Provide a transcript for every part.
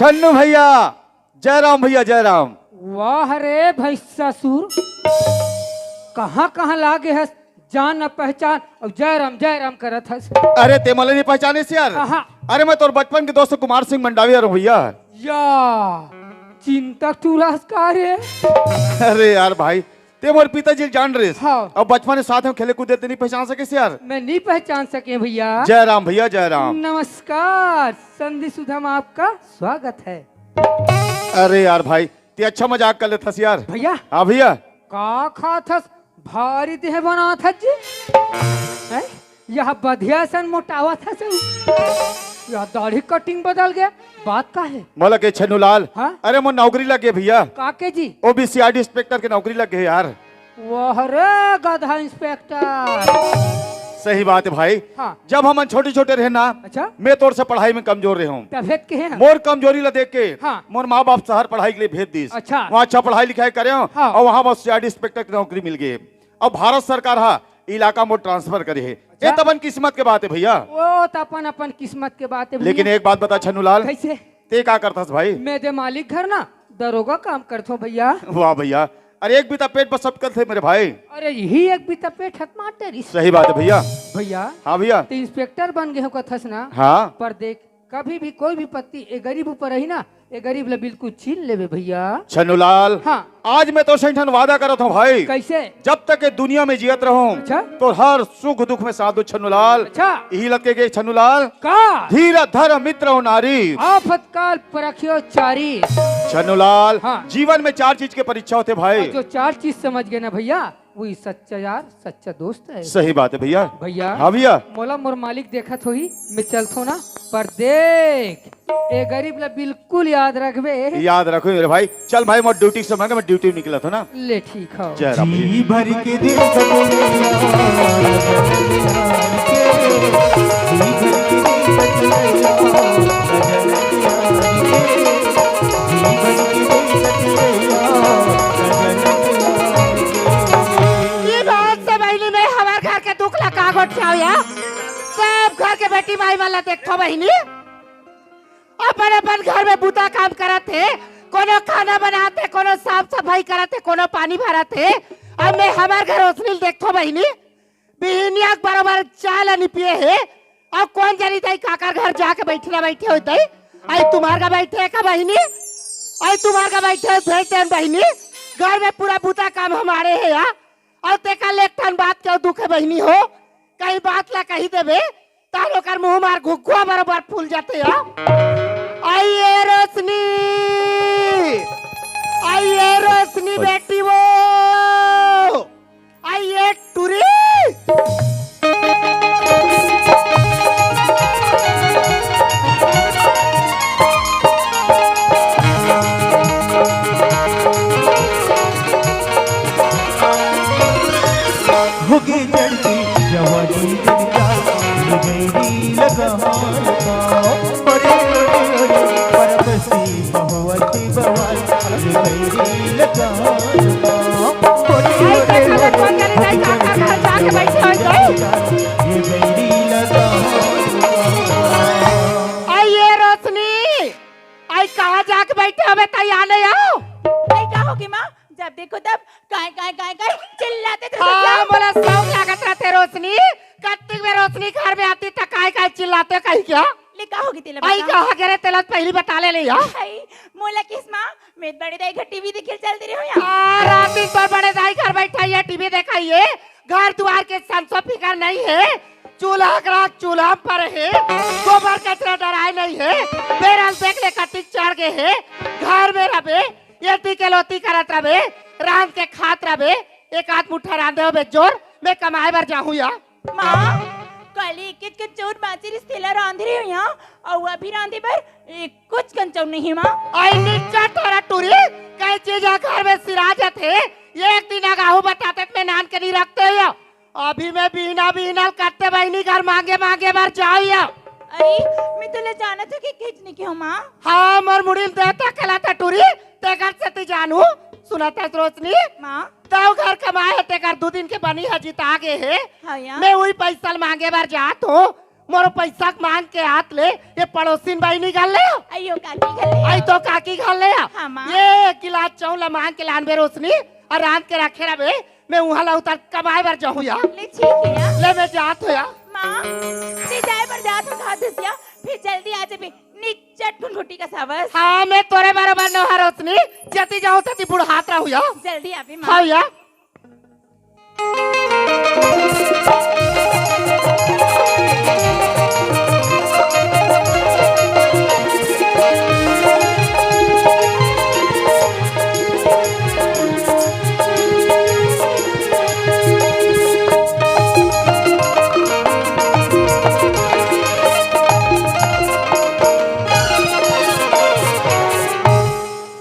छन्नू भैया, जयराम भैया, जयराम। वाह रे भाई ससुर, कहाँ कहाँ लागे है जान न पहचान और जयराम जयराम करत हस। अरे ते मले नहीं पहचाने से यार। अरे मैं तोर बचपन के दोस्त कुमार सिंह मंडावी यार भैया। या चिंतक टूरास का रे। अरे यार भाई ते मोर पिताजी जान रहे। हाँ। अब बचपन में साथ में खेले कूदे ते नहीं पहचान सके से यार। मैं नहीं पहचान सके भैया। जयराम भैया, जयराम। नमस्कार, संधि सुधा में आपका स्वागत है। अरे यार भाई ते अच्छा मजाक कर लेता यार भैया। हाँ भैया। का खाथस भारी देह बना था जी। यह बढ़िया सन मोटावा था सब। यह दाढ़ी कटिंग बदल गया, बात का है? मोला के छन्नू लाल। हाँ? अरे मोर नौकरी लगे भैया। काके जी? OBCID इंस्पेक्टर के नौकरी लगे यार। वाह रे गधा इंस्पेक्टर। सही बात है भाई। हाँ। जब हम छोटे छोटे रहे ना। अच्छा। मैं तोर से पढ़ाई में कमजोर रहे हूँ। तबियत के हैं? मोर कमजोरी ला देख के हाँ। मोर माँ बाप शहर पढ़ाई के लिए भेज दी। अच्छा। वहाँ अच्छा पढ़ाई लिखाई करे हाँ। और वहाँ बस CID इंस्पेक्टर की नौकरी मिल गई। अब भारत सरकार हा इलाका मोर ट्रांसफर करे है। ये तबन किस्मत के बात है भैया। वो तो अपन अपन किस्मत के बात है भैया। लेकिन एक बात बता छन्नू लाल। कैसे? ते क्या करता भाई? मैं दे मालिक घर ना दरोगा काम करता भैया। वाह भैया। अरे एक बीता पेट पर सब कल थे मेरे भाई। अरे यही एक भी तपेट हत माटर। सही बात है भैया। भैया। हाँ भैया। तो इंस्पेक्टर बन गए हो कथस ना। हाँ। पर देख कभी भी कोई भी पत्ती ए गरीब ऊपर रही ना, ए गरीब ले बिल्कुल छीन लेवे भैया। छन्नू लाल। हाँ। आज मैं तो सही वादा करत हूँ भाई। कैसे? जब तक ये दुनिया में जियत रहूं अच्छा? तो हर सुख दुख में साथ दो छन्नू लाल। अच्छा। यही लगे के छन्नू लाल का धीर धर मित्र हो नारी। आफत काल परखियो चारी। छन्नू लाल। हाँ। जीवन में 4 चीज के परीक्षा होते भाई। जो 4 चीज समझ गए ना भैया, वही सच्चा यार सच्चा दोस्त है। सही बात है भैया। भैया। हाँ भैया। मोला मोर मालिक देखत होही, मैं चलतो ना, पर देख ए गरीब ला बिल्कुल याद रखबे। याद रखो मेरे भाई। चल भाई मैं ड्यूटी से मैं ड्यूटी निकला था ना। ले ठीक है। जयराम भैया। जी भर के दिल सब घर के बेटी माई वाला देखो बहिनी अपन अपन घर में बूता काम करत है। कोनो खाना बनाते, कोनो साफ सफाई करते, कोनो पानी भरते। अब मैं हमार घर ओसनील देखो बहिनी बिहनिया बराबर चाय ला पिए है। अब कौन जानी ताई काकर घर जाके बैठे बैठे होते। आई तुम्हार का बैठे का बहिनी, आई तुम्हार का बैठे भेजते बहिनी। घर में पूरा बूता काम हमारे है यार। और तेका लेखन बात क्यों दुख है बहिनी हो, कहीं बात ला कही देवे तारो कर मुंह मार घुघुआ बराबर फूल जाते हैं। आइए रोशनी, आइए रोशनी बेटी वो, आइए टूरी। होगी जड़ती जवानी मेरी लगान का बड़े परबसी बहुवती बवाल मेरी लगान का ये मेरी लगान। आइए रोशनी, आई कहाँ जाके बैठे हो बेटा, यहाँ नहीं आओ। क्या होगी माँ? जब देखो तब काय काय काय काय चिल्लाते थे। हाँ बोला शौक लागत रहते रोशनी। कार्तिक में रोशनी घर में आती तो काय काय चिल्लाते कहीं क्या? ले का होगी तेला आई कहाँ गिरे तेला पहली बता ले लिया। भाई मोला किस माँ मैं बड़े दाई घर टीवी देखे चलती रही हूँ यहाँ। रात दिन पर बड़े दाई घर बैठा है टीवी देखाइए। घर द्वार के संसो फिकर नहीं है। चूल्हा ग्राहक चूल्हा पर है। गोबर कचरा डराए नहीं है। बेरल देख ले कटिक चढ़ गए है। घर में रबे ये टीके लोती करत रबे, रांध के खात रबे। एक आध मुठ्ठा रांधे हो बेजोर मैं कमाए बर जाऊँ या। माँ कल एक के चोर बाची रिश्तेला रांधी रही हूँ यहाँ और अभी रांधे पर कुछ कंचौ नहीं माँ। आई नीचा तोरा टूरी कई चीज घर में सिराजत है। एक दिन आगाहू बताते मैं नान के नहीं रखते हो। अभी मैं बीना बीना करते बहनी घर मांगे मांगे बार जाओ या। अरे मैं तो ले जाना था कि खींचने की हूँ माँ। हाँ मोर मुड़िल देता कहलाता टूरी ते घर से ती जानू सुनाता रोशनी माँ। तो घर कमाए ते घर 2 दिन के बनी है जीता आगे है। हाँ यार। मैं वही पैसा मांगे बार जात हूँ। मोर पैसा मांग के हाथ ले ये पड़ोसिन बाई निकाल ले अयो काकी गले आई तो काकी खा ले हाँ, माँ। ये गिलास चावल मांग के लान बे रोशनी और रात के रखे रहे मैं वहां ला उतर कमाए बार जाऊं या ले ठीक है या ले मैं जात हो या माँ ले जाए पर जात हो खा दसिया फिर जल्दी आ जाबे निचट घुंघुटी का सावस हाँ मैं तोरे बराबर न हा रोशनी जती जाऊं तती बुढ़ हाथ रहू या जल्दी आबे माँ हाँ या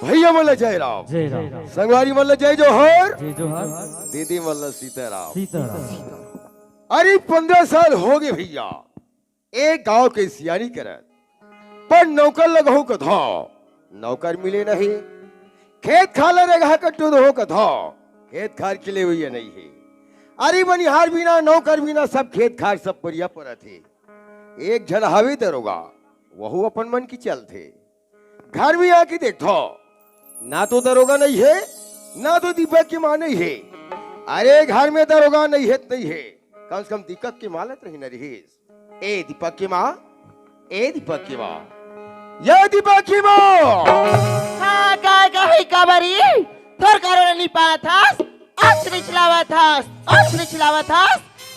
भैया मल्ल जय राम, जय राम संगवारी मल्ल जय जोहर, जय जोहार दीदी मल्ल सीताराम। सीताराम अरे 15 साल हो गए भैया एक गांव के सियानी करत पर नौकर लगहु कथो नौकर मिले नहीं, खेत खाला रेगा कट्टू दो कथो खेत खार के लिए हुई नहीं है। अरे बनिहार बिना नौकर बिना सब खेत खार सब परिया पर थे। एक जन हावी दरोगा वहु अपन मन की चल थे। घर में आके देखो ना तो दरोगा नहीं है ना तो दीपक की माँ नहीं है। अरे घर में दरोगा नहीं है नहीं है, कम से कम दीपक की माँ लत रही न रहीस। ए दीपक की माँ, ए दीपक की माँ, ये दीपक की माँ। हाँ काय कही काबरी थोर करो नहीं पाया था आज निचलावा था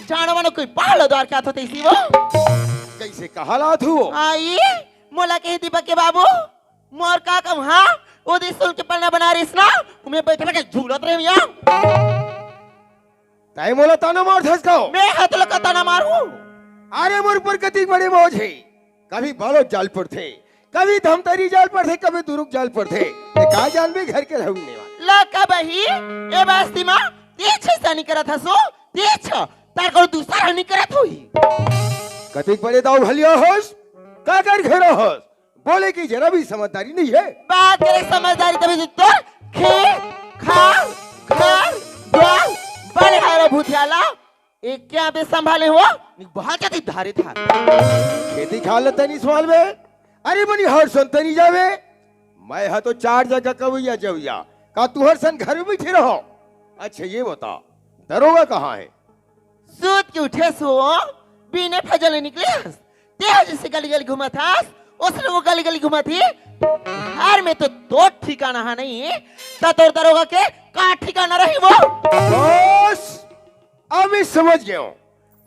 जानो मानो कोई पहाड़ो द्वार क्या होते इसी वो कैसे कहा ला तू? आई मोला के दीपक के बाबू मोर का कम हाँ वो दी सुन के पन्ना बना रही ना मैं बैठे के झूलत रहे यहाँ ताई मोला ताना मार धस खाओ। मैं हाथ लगा ताना मारू अरे मोर पर कति बड़े मौज है। कभी बालों जाल पर थे, कभी धमतरी जाल पर थे, कभी दुरुक जाल पर थे। ये का जान भी घर के रहने वाले लका बही ए बास्ती मां तीछ सा नहीं करत हसो तीछ तार को दूसरा नहीं करत हुई कति बड़े दाव भलिया होस का कर घेरा होस बोले की जरा भी समझदारी नहीं है। बात करे समझदारी तभी तो खेत खाल घर द्वार बड़े हारे भूतियाला एक क्या बे संभाले हो बहुत जाती धारे था खेती खाल तनी सवाल में अरे बनी हर सन तनी जावे मैं हा तो 4 जगह कवैया जविया का तू हर सन घर में बैठे रहो। अच्छा ये बता दरोगा कहाँ है? सूत के उठे सो बिना फजल निकले तेज से गली गली घुमा था उसने वो गली गली घुमा थी हर में तो दो ठिकाना है नहीं तोर दरोगा के का ठिकाना रही वो बस अब मैं समझ गया हूँ।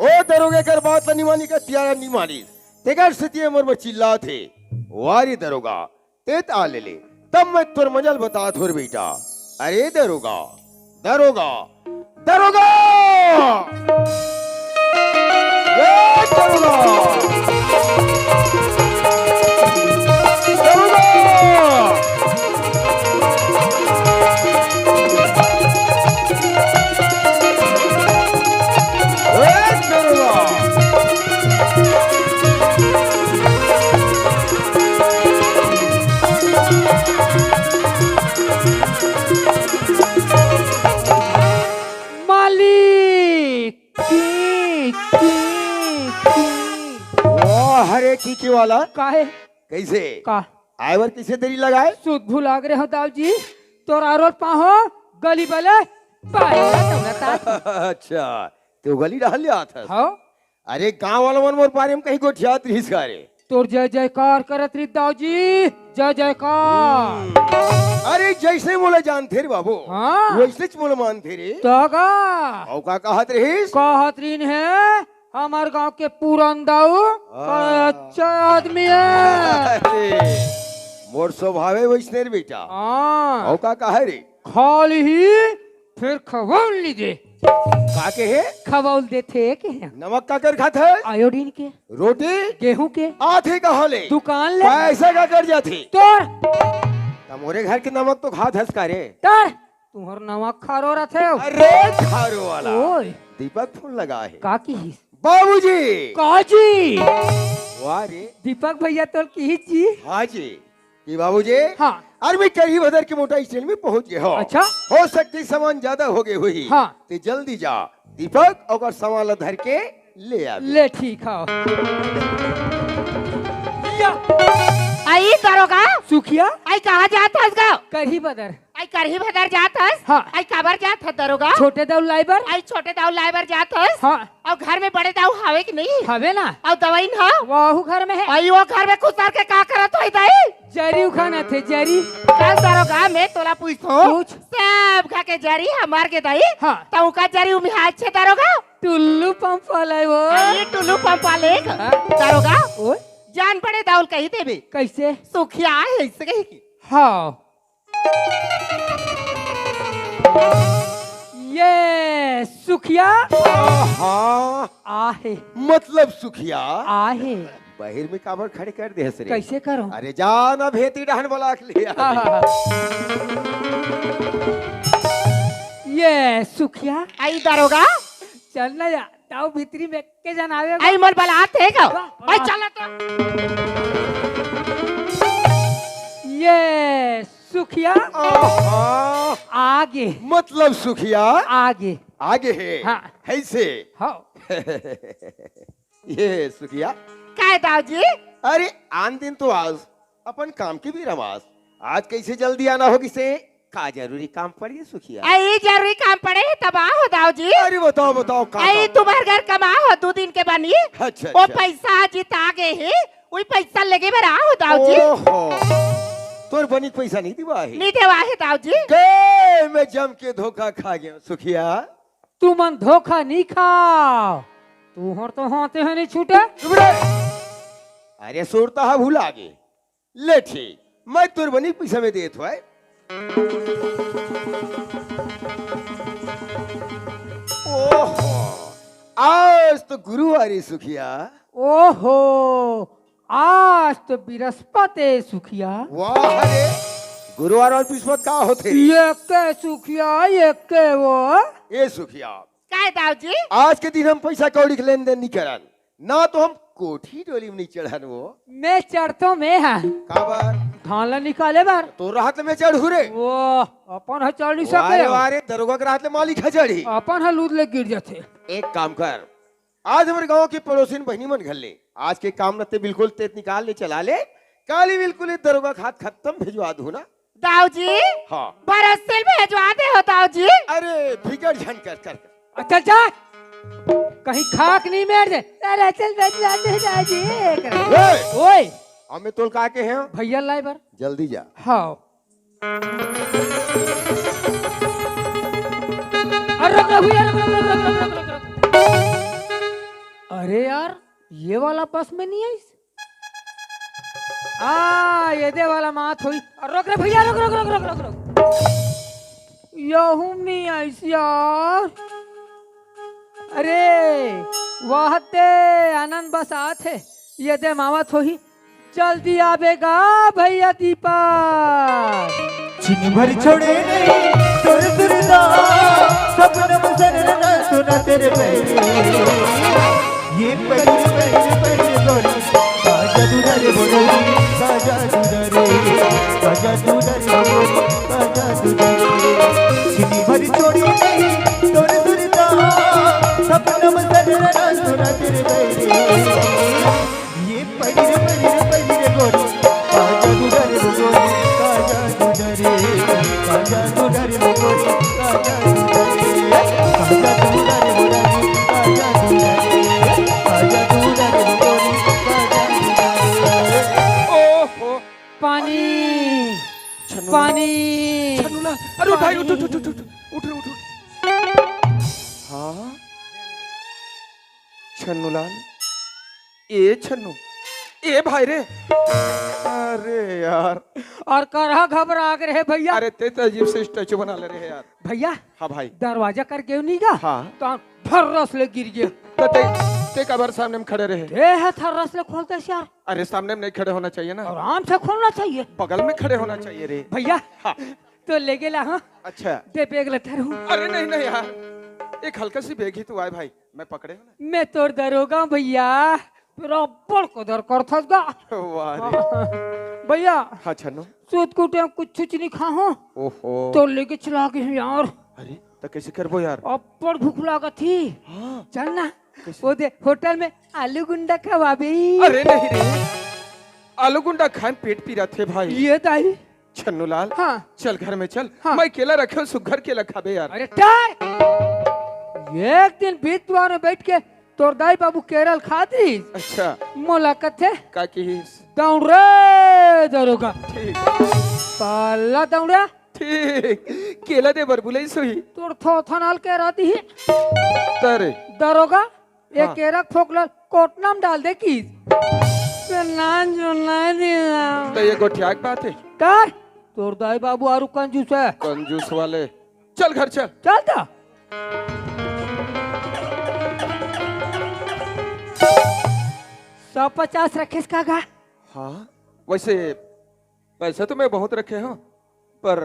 ओ दरोगे कर बात नहीं मानी का त्यारा नहीं मानी तेगर स्थिति मोर में चिल्ला थे वारी दरोगा तेत आ ले तब मैं तुर मंजल बता थोर बेटा। अरे दरोगा दरोगा दरोगा ए दरोगा हरे कीके वाला काहे कैसे का आयवर किसे देरी लगाए? सुध भुलाग रहे हो दाऊ जी तोर आरोल पाहो गली बले अच्छा तो गली रहल लिया था। हो अरे गांव वाला मन मोर पारे में कहीं गोठियात रहीस का रे तोर जय जयकार करत रही दाऊ जी जय जयकार। अरे जैसे मोला जानते रे बाबू हाँ। वैसे मोला मानते रे तो का औ का कहत रहीस? कहत रीन है हमार गांव के पूरन दाऊ अच्छा आदमी है। अरे, मोर स्वभाव है वैसने रे बेटा हाँ औ का कहे रे खाल ही फिर खवौल लीजिए का के है खवौल देते के नमक का कर खात है आयोडीन के रोटी गेहूं के आधे कहा ले दुकान ले पैसा का कर जाती तोर मोरे घर के नमक तो खात हस का रे तर तुम्हार नमक खारो रथे अरे खारो वाला ओए दीपक फोन लगा है का की हिस बाबूजी काजी वाह रे दीपक भैया तोर की जी हाँ जी कि बाबूजी हाँ अरे मैं कहीं बदर के मोटा स्टेशन में पहुंच गए हो। अच्छा हो सकती सामान ज्यादा हो गई हुई हाँ। तो जल्दी जा दीपक और सामान ला धर के ले आ ले ठीक है या आई दरोगा सुखिया आई कहाँ जात हस गा करही बदर आई करही भदर जात हस हाँ। आई काबर जात है दरोगा छोटे दाऊ लाइबर आई छोटे दाऊ लाइबर जात हस हाँ और घर में बड़े दाऊ हावे कि नहीं हवे ना और दवाई ना वाहू घर में है आई वो घर में कुतर के का करत होई दाई जरी उखाना थे जरी कल दरोगा मैं तोला पूछो पूछ। सब खा के जरी हमार के दाई हाँ तो का जरी उमी हाथ छे दरोगा टुल्लू पंप वाला है वो ये टुल्लू पंप वाले हाँ। दरोगा ओए जान पड़े दाउल कही देबे कैसे सुखिया है इससे कही की हाँ ये सुखिया हाँ आहे मतलब सुखिया आहे बाहर में काबर खड़े कर दे हसरे कैसे करो अरे जाना भेती डहन बोला के लिए ये सुखिया आई दरोगा चल ना जा ताऊ भीतरी में के जन आवे आई मोर बलात है का वाह, आई वाह। चल तो ये सुखिया आहा, आगे मतलब सुखिया आगे आगे है हाँ। ऐसे हाँ ये सुखिया काय दाऊ जी अरे आन दिन तो आज अपन काम की भी रमाज आज कैसे जल्दी आना होगी से का जरूरी काम पड़ी सुखिया आई जरूरी काम पड़े तब आओ दाऊ जी अरे बताओ बताओ का आई काम? तुम्हारे घर कमाओ 2 दिन के बनी अच्छा वो अच्छा पैसा जिता गए है वही पैसा लगे मेरा आओ दाऊ जी ओहो तोर बनी पैसा नहीं दिवा है नहीं देवा है दाऊ जी के मैं जम के धोखा खा गया सुखिया तू मन धोखा नहीं खाओ तू हर तो हाथे है नहीं छूटे चुप रहे। अरे सोरता है भूल आगे ले ठीक मैं तोर बनी पैसा में देत हुआ ओहो आज तो गुरुवार है सुखिया ओहो आज तो बृहस्पति सुखिया वाह अरे गुरुवार और बृहस्पति का होते ये के सुखिया ये के वो ये सुखिया काय दाऊ जी आज के दिन हम पैसा कौड़ी के लेन देन नहीं करन ना तो हम कोठी डोली में नहीं चढ़न वो मैं चढ़तो में है काबर धाला निकाले बार तो राहत में चढ़ हुरे वो अपन है चढ़ नहीं वारे सके वारे दरोगा के राहत में मालिक है चढ़ी अपन है लूद ले गिर जाते एक काम कर आज हमारे गांव की पड़ोसी बहनी मन घर ले आज के काम नते बिल्कुल तेत निकाल ले चला ले काली बिल्कुल दरोगा खात खत्म भिजवा दू ना दाऊ जी हाँ बरसिल भेजवा दे हो दाऊ जी अरे फिकर झन कर कर अच्छा जा कहीं खाक नहीं मेर दे अरे चल बैठा दे दादी ओए हमें तोल का के हैं भैया लाई बार जल्दी जा हाँ अरे रुक भैया रुक अरे यार ये वाला बस में नहीं आई ये दे वाला मात हुई रुक रे भैया रुक रुक रुक रुक रुक रुक यहूं नहीं आई यार अरे वाहते आनंद बस आते ये दे मामा थोही जल्दी आवेगा भैया दीपा चिन भर छोड़े नहीं तुर तुरदा सपन मसरना सुना तेरे पैरे ये परी गोरी बाजा दुदरे बोली बाजा दुदरे बोली बाजा दुदरे चिन भर छोड़े नहीं तुर तुरदा सपन मसरना सुना तेरे पैरे ये परी गोरी बाजा दुदरे बोली बाजा दुदरे बोली बाजा दुदरे बोली ओहो पानी पानी अरे भाई उठ उठ उठ उठ उठ उठ हाँ छन्नूलाल ए छन्नू ए भाई रे अरे यार और करहा घबरा के रहे भैया अरे ते तो अजीब से स्टैचू बना ले रहे यार भैया हाँ भाई दरवाजा करके नहीं गा हाँ तो थर्रस ले गिर गया तो ते कबर सामने में खड़े रहे ये है थर्रस ले खोलते यार अरे सामने में नहीं खड़े होना चाहिए ना आराम से खोलना चाहिए बगल में खड़े होना चाहिए रे भैया हाँ तो ले गेला हाँ अच्छा दे बेग लेते रहूं अरे नहीं नहीं यार एक हल्का सी बेग ही तो आए भाई मैं पकड़े हो ना मैं तोड़ दरोगा भैया बड़ को दर करथस गा वाह रे भैया हाँ छन्नू सूत कूटे कुछ नहीं खा हो ओहो तो लेके चला गए यार अरे तो कैसे करबो यार अब बड़ भूख लागत थी हाँ चल ना वो दे होटल में आलू गुंडा खवाबे। अरे नहीं रे, आलू गुंडा खान पेट पी रहा थे भाई। ये ताई। छन्नू लाल, हाँ चल घर में चल। हाँ। मैं केला रखे सुगर केला खाबे यार। अरे टार एक दिन बीतवार में बैठ के तोर दाई बाबू केरल खाती। अच्छा मुलाकात थे का की दौड़ रे दरोगा ठीक पाला दौड़ा ठीक केला दे बर बुलाई सोही तोर थोथा नाल के रहती है तरे दरोगा एक हाँ। केरक फोकला कोटनाम डाल दे की नान जो नहीं दिया तो ये गोठिया की बात है। टार तोर दाई बाबू आरु कंजूस है कंजूस वाले, चल घर चल। चलता 150 रखे इसका गा। हाँ वैसे पैसे तो मैं बहुत रखे हूँ, पर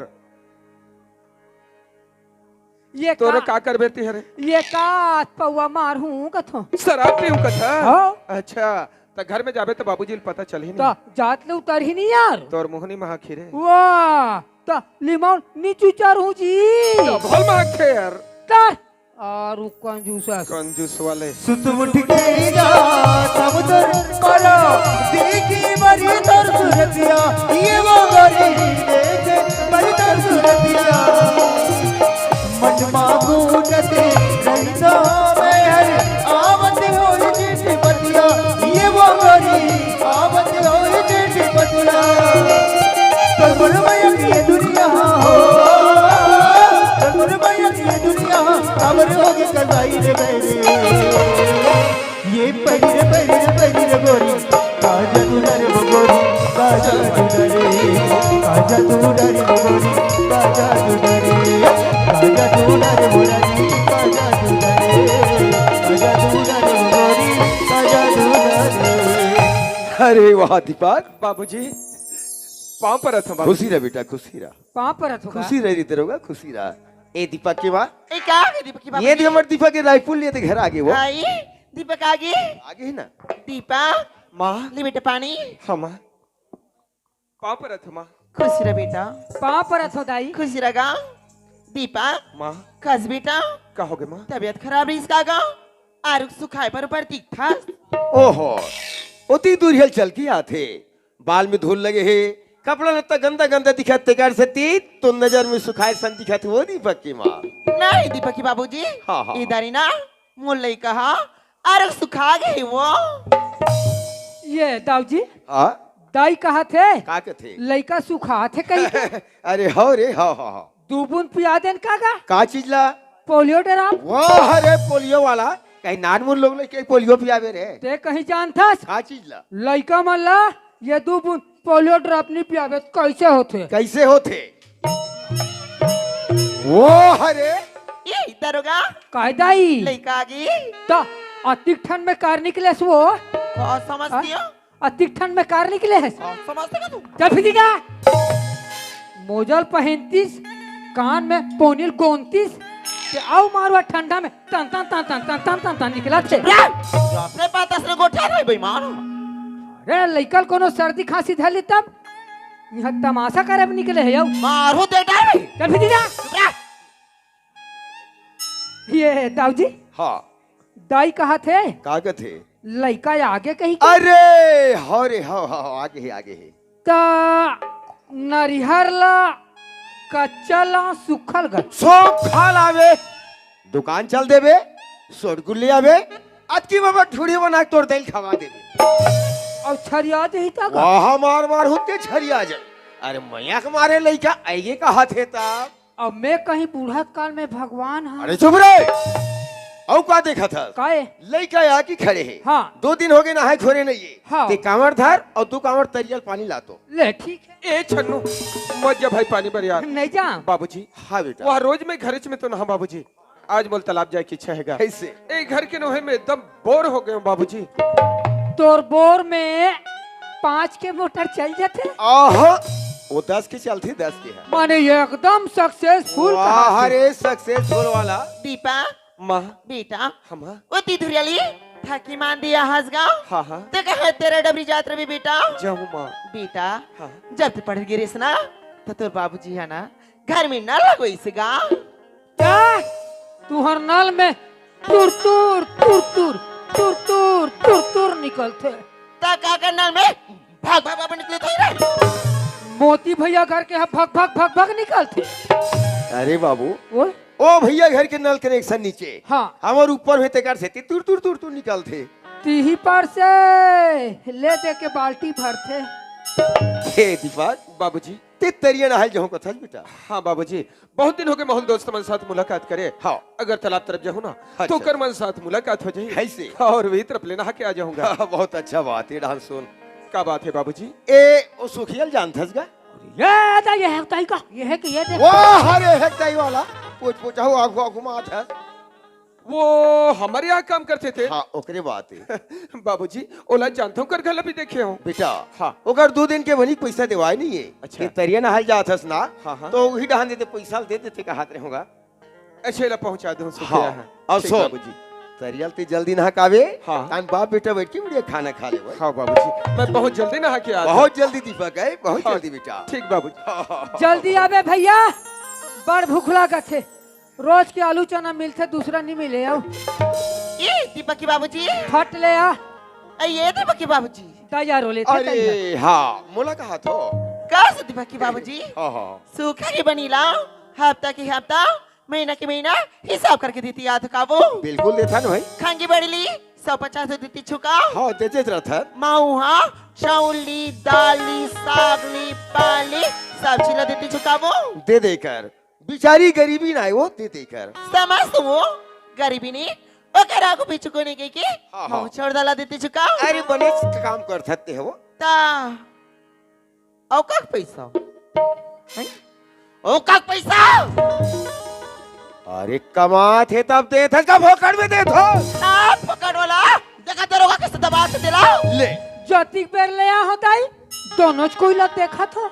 ये तोरे का का कर बेती है रे? ये का पौवा मार हूँ कथो शराब पीऊं कथा। हाँ। अच्छा तो घर में जाबे तो बाबूजी को पता चल ही तो नहीं। जात ले उतर ही नहीं यार तोर मोहनी महा खीरे वाह तो लिमाउन नीचू चार हूँ जी भल महक थे यार। तर आरु कंजूस है कंजूस वाले सुतमुठ के जा समुदर परा देखी मरी तर सुरतिया ये वो गोरी देखे मरी तर सुरतिया मन मांगू नते रहता मैं हर आवत होई चिट्ठी पतिया ये वो गोरी आवत होई चिट्ठी पतिया तोर माया की दुनिया हो तोर माया की दुनिया अमर होगी कसाई रे मेरे ये पड़ी रे गोरी काजा तू डरे गोरी काजा तू डरे काजा तू डरे गोरी काजा तू डरे काजा तू डरे गोरी काजा तू डरे काजा तू डरे गोरी काजा तू डरे। अरे वाह दीपक बाबूजी पाँव पर रथ बाबू। खुशी रह बेटा खुशी रह, पाँव पर रखोगा खुशी रह रही तेरोगा खुशी रह। ए दीपक के माँ ए क्या है दीपक की बात? ये दी हमारे दीपक के राइफल लिए थे घर आगे वो आई दीपक आगे आगे ही ना दीपक माँ। ले बेटा पानी। हाँ माँ पाँव पर रथ माँ। खुश रह बेटा पाँव पर रखो दाई खुश रहेगा दीपक माँ खस बेटा का हो गए माँ? तबीयत खराब रही इसका गाँव आरुख सुखाए पर ऊपर तीखा ओहो उतनी दूर हिल चल के आते बाल में धूल लगे है कपड़ा लत्ता गंदा गंदा दिखाते कर सकती तो नजर में सुखाए सन दिखाते वो दीपक की माँ। नहीं दीपक की बाबूजी हाँ, हाँ। इधर ही ना मुल्ले कहा आरुख सुखा गए वो। ये दाऊ जी हाँ दाई कहा थे का थे लड़का सुखा थे कहीं अरे हो रे हाँ हाँ हाँ दो बूंद पिया देन का का चीज ला पोलियो ड्रॉप वाह अरे पोलियो वाला कहीं नानमुन लोग ले के पोलियो पियावे रे ते कहीं जानता का चीज ला लड़का मल्ला ये दो बूंद पोलियो ड्रॉप नहीं पियावे तो कैसे होते कैसे होते वो अरे ये दरोगा कायदाई लड़का आगे तो अतिक ठंड में कार निकले से वो कौन समझती हो? अतिक ठंड में कार निकले है कौन समझते का तू? चल फिर मोजल 35 कान में पोनील 29 आओ मारवा ठंडा में तन तन तन तन तन तन तन तन निकला थे अपने पास असने गोठा रहे बेईमान। अरे लइकल कोनो सर्दी खांसी धली तब यहाँ तमाशा करे में निकले है यो मारो दे डाल चल फिर ये दाऊ जी हाँ दाई कहा थे का थे लइका आगे कहीं अरे हो रे हो आगे है ता नरिहर ला कच्चा ला सुखल गल सो खा लावे दुकान चल देवे सोडगुल ले आवे आज की बाबा ठुड़ी बना के तोड़ दिल खवा देवे और छरिया दे ता वाह मार मार होते छरिया जाए। अरे मैया के मारे लइका आइए का हाथ है तब अब मैं कहीं बूढ़ा काल में भगवान हाँ अरे चुप रे औ का देखा था काहे लइका आके खड़े है हाँ 2 दिन हो गए नहाए खोरे नहीं है हाँ। ते कांवर धर और तू कांवर तरियल पानी लातो ले ठीक है ए छन्नू मत जा भाई पानी पर यार नहीं जा बाबूजी हाँ बेटा वह रोज में घर में तो नहा बाबूजी आज बोल तालाब जाए की इच्छा है ऐसे ए घर के नोहे में एकदम बोर हो गए बाबूजी तोर बोर में 5 के मोटर चल जाते आहा वो 10 के चलती 10 के है माने एकदम सक्सेसफुल वाह अरे सक्सेसफुल वाला दीपा माँ बेटा हम वो तिधुरियाली थाकी मान दिया हंस गाँव हाँ हाँ तो कहे तेरे डबरी जात्रा भी बेटा जाऊँ माँ बेटा हाँ जब तू पढ़ गिरिस ना तो तोर बाबूजी है ना घर में न लगो इस गाँव क्या तुहर नल में तुर तुर तुर तुर तुर तुर तुर तुर निकलते। ता का करना में भाग भाग भाग निकले थे रे। मोती भैया घर के यहाँ भग भग भग भग निकलते। अरे बाबू वो ओ भैया घर के नल कनेक्शन नीचे हाँ हमार ऊपर में तेकर से तुर तुर तुर तुर निकलते। तीही पर से ले दे के बाल्टी भरते। हे दीपक बाबूजी। ते तरिया नहाल जहूं कथा बेटा। हाँ बाबूजी, बहुत दिन हो गए मोहन दोस्त मन साथ मुलाकात करे। हाँ। अगर तालाब तरफ जाऊँ ना अच्छा। तो कर मन साथ मुलाकात हो जाए। कैसे? और वही तरफ लेना के आ जाऊंगा। बहुत अच्छा बात है डांस सुन। क्या बात है बाबूजी? ए ओ सुखियल जानथस गा ये है ताई का ये है कि ये देख। वाह हरे हेक्टाई वाला पूछ पूछाओ आगु आगु मात है। वो हमारे यहाँ काम करते थे। हाँ ओकरे बात है बाबूजी ओला जानता हूँ, कर गल भी देखे हो। बेटा। हाँ। ओकर 2 दिन के बनी पैसा देवाई नहीं है। अच्छा। ये तरिया नहाल जाथस ना। हाँ, हाँ। तो वही डहान देते पैसा दे देते का हाथ रहूंगा। अच्छे ला पहुँचा दूँ। हाँ अब ठीक सुन बाबूजी। तरियल ते जल्दी नहा कावे। हाँ। तान बाप बेटा बैठ के बढ़िया खाना खा ले। हाँ बाबूजी, मैं बहुत जल्दी नहा के आ बहुत जल्दी दीपक है बहुत हाँ। जल्दी बेटा। ठीक बाबूजी। जल्दी आवे भैया, बड़ भूखला का थे। रोज के आलू चना मिलते दूसरा नहीं मिले। आओ ये दीपक की बाबूजी। फट ले आ ये दीपक की बाबूजी। तैयार हो लेते तैयार। अरे हाँ मोला कहा तो। का से दीपक की बाबूजी। हाँ हाँ सूखा की बनी लाओ, हफ्ता की हफ्ता, महीना की महीना हिसाब करके देती याद का वो। बिल्कुल देता ना भाई। खांगी बड़ली 150 देती छुका। हाँ देते रहता। माऊहा चौली दाली सागली पाली सब चीज देती छुका वो। दे देकर बिचारी गरीबी ना है वो दे देकर। समझ तुम वो गरीबी नहीं ओकर आगू पीछू को नहीं की हाँ, हाँ। मुंह छोड़ डाला देती छुका। अरे बने काम कर सकते हो वो। ता औकाक पैसा हैं? औकाक पैसा अरे कमात है तब दे था का भोकड़ में दे थो। ना पकड़ वाला देखा दरोगा कैसे दबा के दिला। ले ज्योतिक बेर ले आ होता ही दोनों कोई ला देखा था।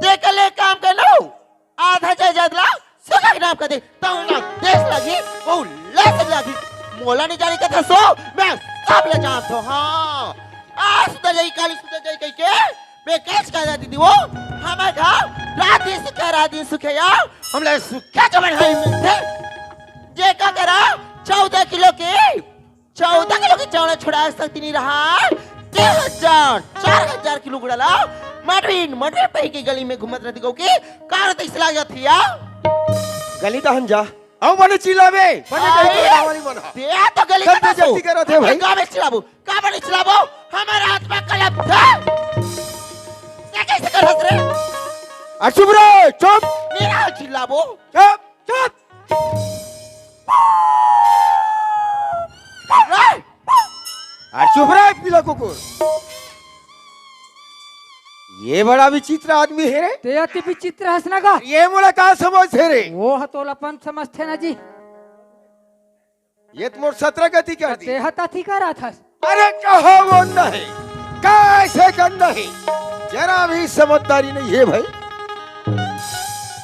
देख ले काम कर लो आधा जायदाद ला सुखा के नाम कर दे तौला देश लगी वो लस लगी मोला नहीं जाने का था सो मैं सब ले जान तो। हाँ आ सुधर जाई काली सुधर जाई कह के बेकेश कर दी वो हमारे घर रात दिन सुखे यार हम लोग सुखे जमन है मिलते जे का करा 14 किलो के चावल छुड़ा सकती नहीं रहा। 4,000 किलो गुड़ा ला मटरी पे की गली में घूमत रहती को के कार तक चला जाती या गली दहन जा आओ बने चिल्लावे बने गली तो वाली बना। ते तो गली कब का से जल्दी करो थे भाई। गाँव में चिल्लाबो का बने चिल्लाबो हमारे हाथ में कलम था ये कैसे कर हंस रहे चुप रहो चुप मेरा चिल्लाबो चुप चुप। चुप रहे पीला कुकुर। ये बड़ा विचित्र आदमी है रे। ते अति विचित्र हंसना का ये मोला कहा समझ है रे। वो हतोलापन समझते ना जी। ये तो मोर 17 गति कर दी। ते हता थी का रहा था। अरे कहो वो नहीं कैसे करना है जरा भी समझदारी नहीं है भाई।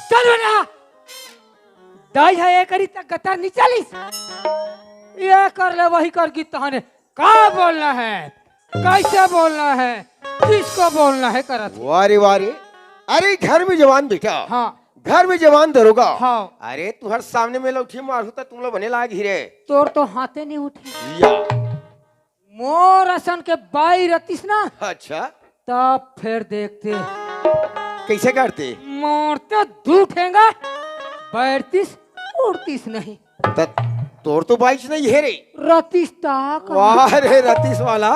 चलो ना दाई है ये करी तक गतर नहीं चलीस। ये कर ले वही कर गीत तहने का बोलना है कैसे बोलना है किसको बोलना है करत। वारे वारे अरे घर में जवान बेटा। हाँ घर में जवान दरोगा। हाँ अरे तुम्हारे सामने में लौठी मारू तो तुम लोग बने लाग हीरे। तोर तो हाथे नहीं उठे या मोर असन के बाई रतीस ना अच्छा तब फिर देखते कैसे करते। मोर तो दूठेगा बैठतीस उड़तीस नहीं तोर तो बाइक नहीं है रे। रतीस ताक वाह रे रतीश वाला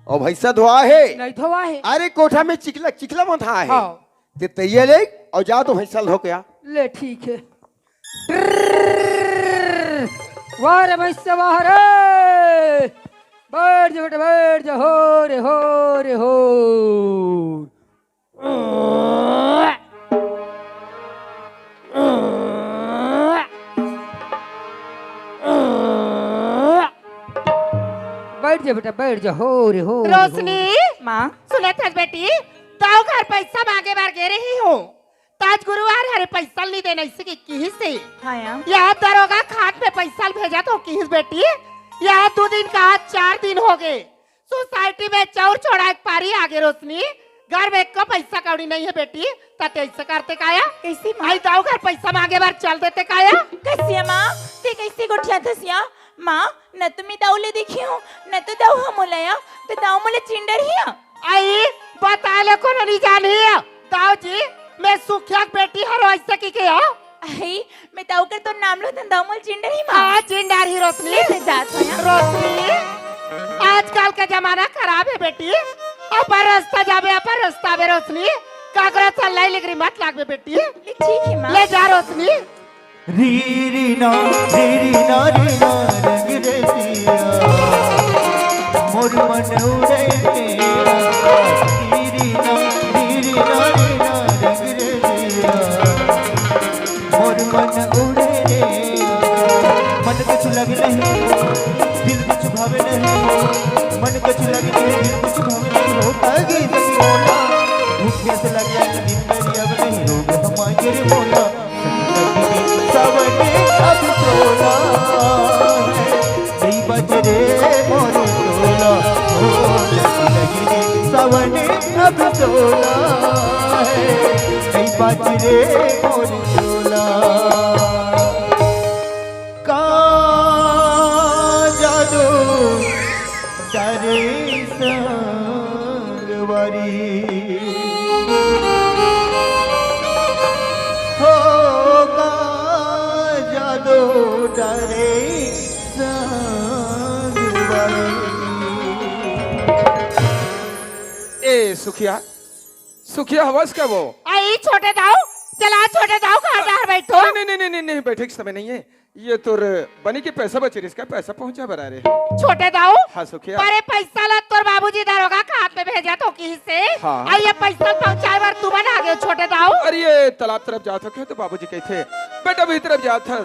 और भैसा धोआ है। नहीं धोवा है। अरे कोठा में चिकला चिकला बंधा है। हाँ ते तैयार ले और जा तो भैसा धो के आ। ले ठीक है। वाह रे भैंसा वाह रे बैठ जा बेटा बैठ जा हो रे हो रे हो। बैठ जा बेटा बैठ जा हो रे हो रे हो। रोशनी माँ सुने थे बेटी ताऊ घर पैसा मांगे बार गे रही हूँ ताज गुरुवार हरे पैसा नहीं देना इसी की किस से हाँ यार यहाँ दरोगा खात में पैसा भेजा तो किस बेटी यहाँ 2 दिन का 4 दिन हो गए सोसाइटी में चौर छोड़ा एक पारी आगे रोशनी घर में का पैसा कौड़ी नहीं है बेटी ताते ऐसे करते काया कैसी माँ भाई ताऊ घर पैसा मांगे बार चल देते काया कैसी है माँ ते कैसी गोठिया थसिया माँ न तो मैं दाऊ ले देखी हूँ न तो दाऊ हम लाया तो दाऊ मोले चिंडर ही आई बता ले कोनो नहीं जानी दाऊ जी मैं सुखिया की बेटी हर ऐसे की के हो आई मैं दाऊ कर तो नाम लो तो दाऊ मोले चिंडर ही माँ हाँ चिंडार ही रोशनी ले जात हो यहाँ रोशनी आजकल का जमाना खराब है बेटी अपर रास्ता जाबे अपर रास्ता बे रोशनी कागरा चल लाई लेकरी मत लागबे बेटी ले ठीक है माँ ले जा रोशनी री री ना रंग रसिया मोर मन उड़े री ना रंग रसिया मोर मन उड़े मन कुछ लगे नहीं दिल कुछ भावे नहीं मन कुछ लगे नहीं दिल कुछ भावे नहीं होता गे सखी मोला भूख से लग जाए दिन मेरी अब नहीं रोग हमारे रे मोला सवने अब तोला नहीं बज रे मोर तोला लगी रे सवने अब तोला नहीं बज रे मोर तोला का जादू डरे संगवारी होगा जादू डरे संगवारी ए सुखिया सुखिया हवस का वो आई छोटे दाऊ चला छोटे दाऊ कहाँ जा बैठो नहीं बैठे के समय नहीं है ये तो बनी के पैसा बचे इसका पैसा पहुंचा बरा रे छोटे दाऊ हाँ सुखिया अरे पैसा ला तोर बाबूजी दारोगा का हाथ में भेजा तो की से हाँ। आई ये पैसा पहुंचाए बार तू बना गए छोटे दाऊ अरे ये तालाब तरफ जात हो तो बाबूजी कहे थे बेटा भी तरफ जात था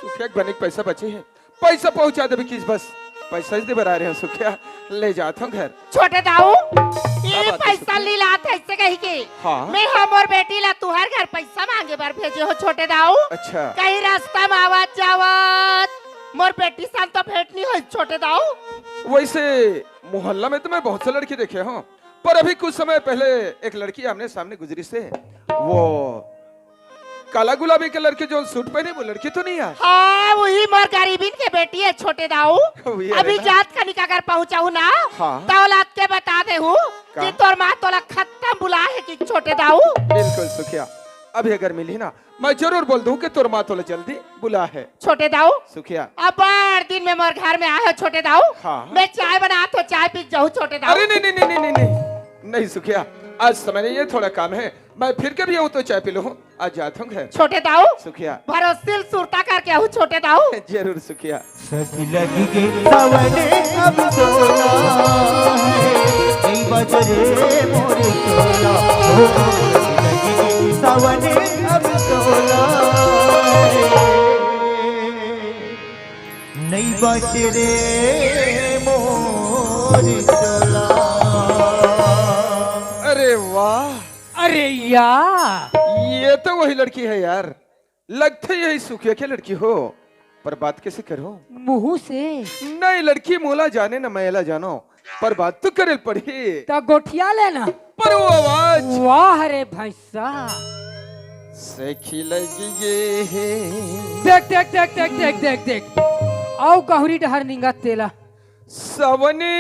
सुखिया के बने के पैसा बचे हैं पैसा पहुंचा दे किस बस पैसा दे बरा रहे हैं सुखिया ले जात हूँ घर छोटे दाऊ ये बात है पैसा ली लात है इससे कही के हाँ। मैं हम और बेटी ला तू हर घर पैसा मांगे बार भेजे हो छोटे दाऊ अच्छा कहीं रास्ता में आवाज जावत मोर बेटी सान तो भेंट नहीं हो छोटे दाऊ वैसे मोहल्ला में तो मैं बहुत से लड़के देखे हूँ पर अभी कुछ समय पहले एक लड़की आमने सामने गुजरी से वो काला गुलाबी कलर के जो सूट पहने वो लड़की तो नहीं है हाँ वही मोर गरीबीन के बेटी है छोटे दाऊ वही है अभी ना? जात का निका कर पहुंचाऊ ना हाँ। तो औलाद के बता दे हूँ का? कि तोर माँ तोला खत्म बुला है कि छोटे दाऊ बिल्कुल सुखिया अभी अगर मिली ना मैं जरूर बोल दूं कि तोर माँ तो जल्दी बुला है छोटे दाऊ सुखिया अब बार दिन में मोर घर में आए हो छोटे दाऊ हाँ। मैं चाय बना तो चाय पी जाऊँ छोटे दाऊ अरे नहीं सुखिया आज समय नहीं है थोड़ा काम है मैं फिर कभी आऊँ तो चाय पी लूँ आज जाता हूँ घर छोटे दाऊ सुखिया भरोसिल सुरता करके आऊँ छोटे दाऊ जरूर सुखिया सच लगी के सवने अब तोला नहीं बज रे मोर तोला लगी के सवने अब तोला नहीं बज रे मोर तोला अरे वाह अरे यार ये तो वही लड़की है यार लगता यही सुखिया की लड़की हो पर बात कैसे करो मुंह से नहीं लड़की मोला जाने न मैला जानो पर बात तो करे पड़ी तो गोठिया लेना पर वो आवाज वाह रे भैंसा सखी लगी ये है देख देख देख देख देख देख देख आओ गहुरी डहर निंगा तेला सवने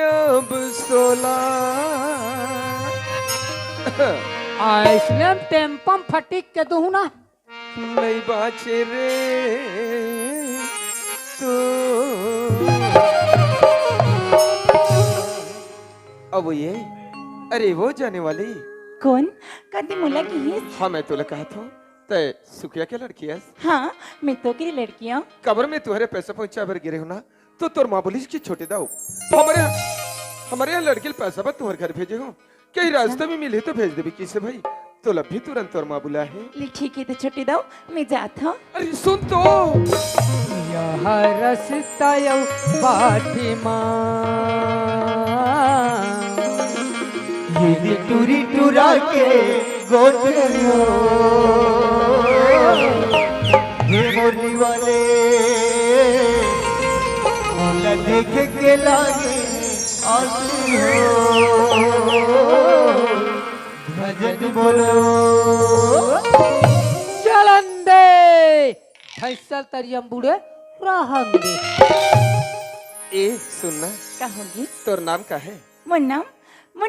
अब सोला ऐसने टेम्पम फटिक के दूं ना नहीं बाचे रे तो अब ये अरे वो जाने वाली कौन कदी मुला की है हाँ मैं तो कहा था तय सुखिया क्या लड़की है हाँ मैं तो की लड़कियां कबर में तुम्हारे पैसा पहुंचा भर गिरे हो ना तो तोर माँ बोली कि छोटे दाऊ हमारे यहाँ लड़के पैसा पर तुम्हारे घर भेजे हो कहीं रास्ते में मिले तो भेज दे किसे भाई तो लब भी तुरंत तोर माँ बुला है ले ठीक है तो छोटे दाऊ मैं जाता हूँ अरे सुन तो यह रसता यौ बाटी ये टूरी टूरा के गोटियो ये मोरनी वाले मोला देख के लागे आंसू भजन बोलो चलन दे फैसल तरियम बूढ़े रहन दे। ए सुनना, कहोगी तोर नाम का है? मुन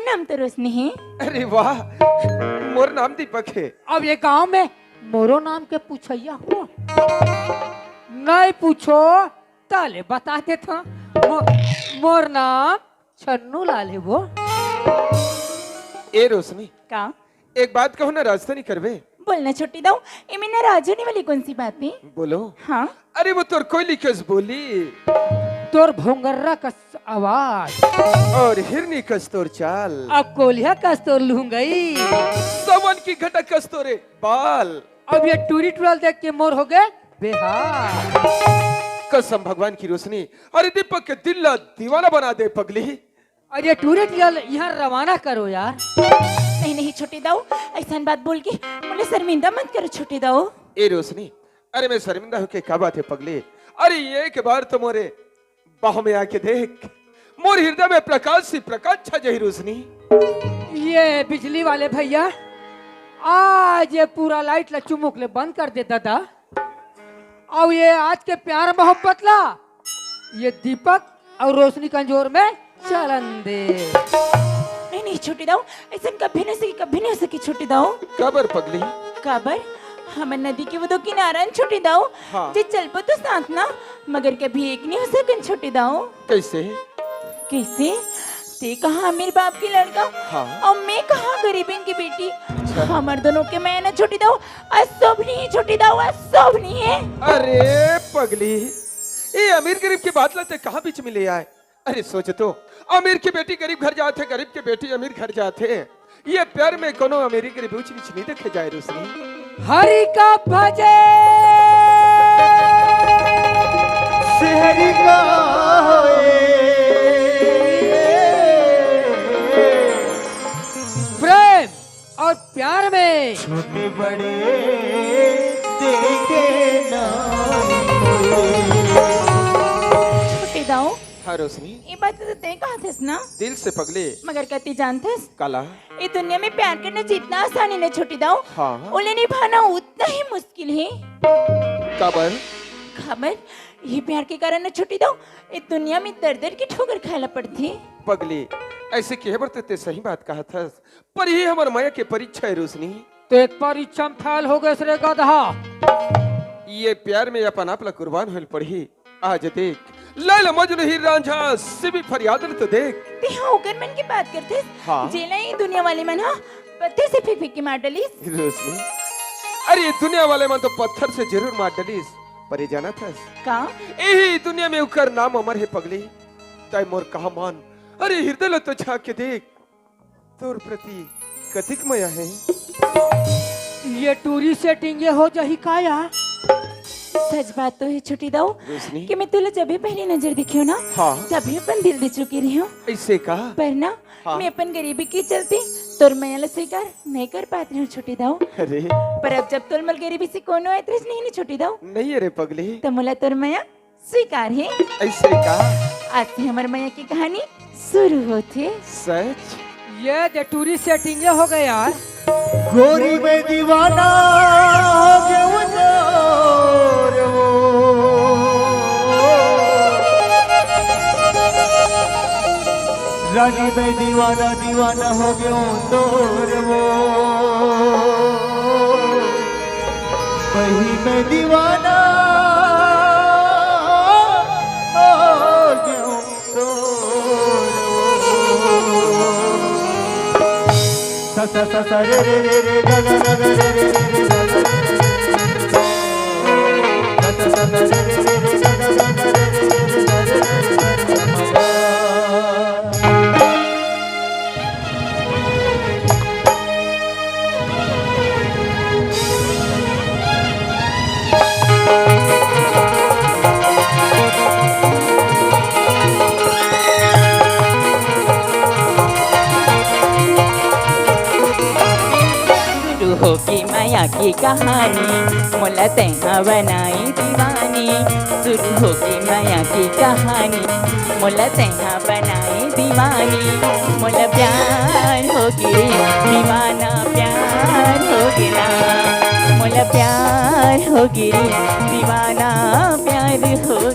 नाम तो रोशनी है। अरे वाह, मोर नाम दीपक है। अब ये गांव में मोरो नाम के पूछैया हो, नहीं पूछो ताले बता दे था। मोर नाम छन्नू लाल है वो। ए रोशनी, का एक बात कहो ना, रास्ता नहीं करवे? बोलना छोटी दाऊ, ये में नाराज होने वाली कौन सी बात है? बोलो। हाँ अरे वो तोर कोयली कस बोली तोर भोंगर्रा का आवाज और हिरनी कस तोर चाल, अब कोलिया का तोर लूंगई। सवन की घटा कस तोरे बाल। अब ये टूरी टूरल देख के मोर हो गए बेहाल। कसम भगवान की रोशनी, अरे दीपक के दिल ला दीवाना बना दे पगली। और ये टूरी टूरल यहाँ रवाना करो यार। नहीं छोटी दाऊ, ऐसा बात बोल के मुझे शर्मिंदा मत करो छोटी दाऊ। ए रोशनी, अरे मैं शर्मिंदा होके क्या बात है पगली? अरे ये एक बार तो मोरे बाहों में आके देख, मोर हृदय में प्रकाश सी प्रकाश छा जाही रोशनी। ये बिजली वाले भैया आज ये पूरा लाइट ला चुमुक ले बंद कर दे दादा। और ये आज के प्यार मोहब्बत ला ये दीपक और रोशनी कंजोर में चलन दे। नहीं छोटी दाऊ, ऐसा कभी नहीं हो सकी छोटी दाऊ। कबर पगली, काबर हमर नदी के वो दो किनारा न छोटी दाऊ। हाँ। जे चल पो तो साथ ना, मगर कभी एक नहीं हो सकन छोटी दाऊ। कैसे? कैसे? ते कहा मेरे बाप की लड़का, हाँ। और मैं कहा गरीबन की बेटी। हमर दोनों के मैं ना छोटी दाऊ, सब नहीं है छोटी दाऊ, सब नहीं है। अरे पगली, ये अमीर गरीब की बात लाते कहाँ बीच में ले आए? अरे सोच तो, अमीर की बेटी गरीब घर जाते, गरीब की बेटी अमीर घर जाते। ये प्यार में कोनो अमीरी गरीब ऊंच नीच नहीं देखे जाए रोशनी। हरि का भजे शहरी का प्रेम और प्यार में छोटे बड़े देखे ना छोटी दाऊ, हाँ रोशनी, ये बात तो ते कहा थेस ना, दिल से पगले। मगर कती जानथेस काला, ये दुनिया में प्यार करना जितना आसान है ना छोटी दाऊ, हाँ। उन्हें निभाना उतना ही मुश्किल है। कबर खबर ये प्यार के कारण ना छोटी दाऊ, इस दुनिया में दर दर की ठोकर खाना पड़ती। पगली, ऐसे कहे बरते ते सही बात कहा था, पर ये हमार माया के परीक्षा है रोशनी। तो एक परीक्षा में फेल हो गए सरे गधा। ये प्यार में अपन आपला कुर्बान होल पड़ी। आज देख, लैला मजनू हीर रांझा से भी फरियाद तो देख। ते हाँ होकर मन की बात करते, हाँ। जेला ये दुनिया वाले मन हाँ पत्थर से फेंक फेंक के मार डलीस। रोशनी, अरे ये दुनिया वाले मन तो पत्थर से जरूर मार डलीस, पर ये जाना था का यही दुनिया में उकर नाम अमर है पगली। ताई मोर कहा मान, अरे हृदय लो तो झाँक के देख, तोर प्रति कतिक माया है। ये टूरी सेटिंग ये हो जाही का यार। सच बात तो है छोटी दाऊ रोशनी, कि मैं तुला जब भी पहली नजर दिखी हूँ ना, हाँ। तभी अपन दिल दे चुकी रही हूँ। ऐसे कहा? पर ना हाँ। मैं अपन गरीबी की चलती तोर मैया स्वीकार नहीं कर पाती हूँ छोटी दाऊ। अरे पर अब जब तोर मल गरीबी से कोनो ऐतराज नहीं छोटी दाऊ, नहीं, अरे पगली, तो मुला तोर मैया स्वीकार है। ऐसे कहा? आज से हमारे मैया की कहानी शुरू होती। सच? ये दे टूरी सेटिंग ये हो गए यार। गोरी में दीवाना हो गया वो जोर वो, रानी में दीवाना दीवाना हो गया तोर वो, वही में दीवाना हो गया तोर सा सा सा सा रे रे रे रे गा गा गा गा रे रे रे रे गा गा सा सा सा सा रे रे रे गा गा गा गा रे रे रे गा रे रे गा। होगी माया की कहानी, मोला तेहा बनाई दीवानी। शुरू होगी माया की कहानी, मोला तेहा बनाई दीवानी। मोला प्यार होगी दीवाना, प्यार होगी ना, मोला प्यार होगी दीवाना, प्यार होगी।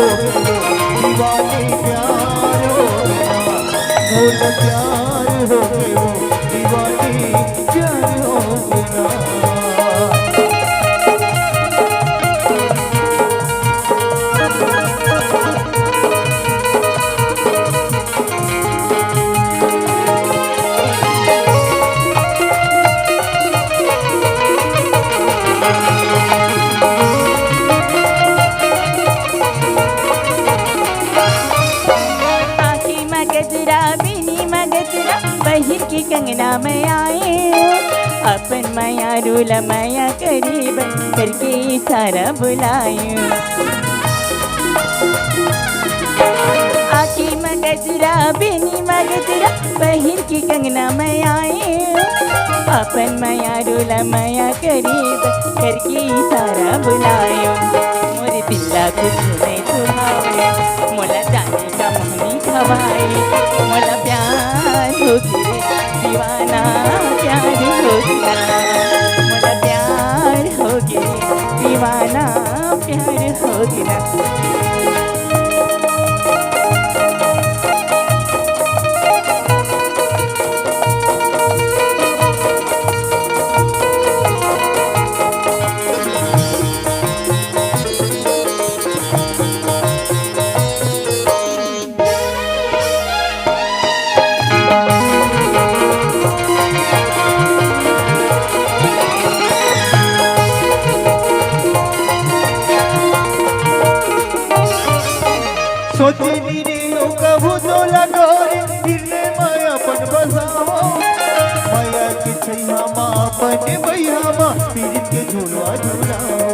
हो गए दीवाने प्यार हो गया मोल प्यार हो गए दीवाने प्यार हो गया आँखी में गजरा बिनी में गजरा बहिर की कंगना में आए अपन माया रूला माया करीब करके इशारा बुलाए आँखी में गजरा बिनी में गजरा बहिर की कंगना में आए अपन माया रूला माया करीब करके इशारा बुलायो मोरे दिला कुछ नहीं सुहावे मोला जाने का मोहनी खवाए मोला प्यार हो गिरे दीवाना प्यार हो गिरा मोला प्यार हो गिरे दीवाना प्यार हो गिरा सोचनी रे कबू तो लगोरे फिरने माया पन बसाओ माया की छैया माँ पन भैया माँ पीर के झूला झूलाओ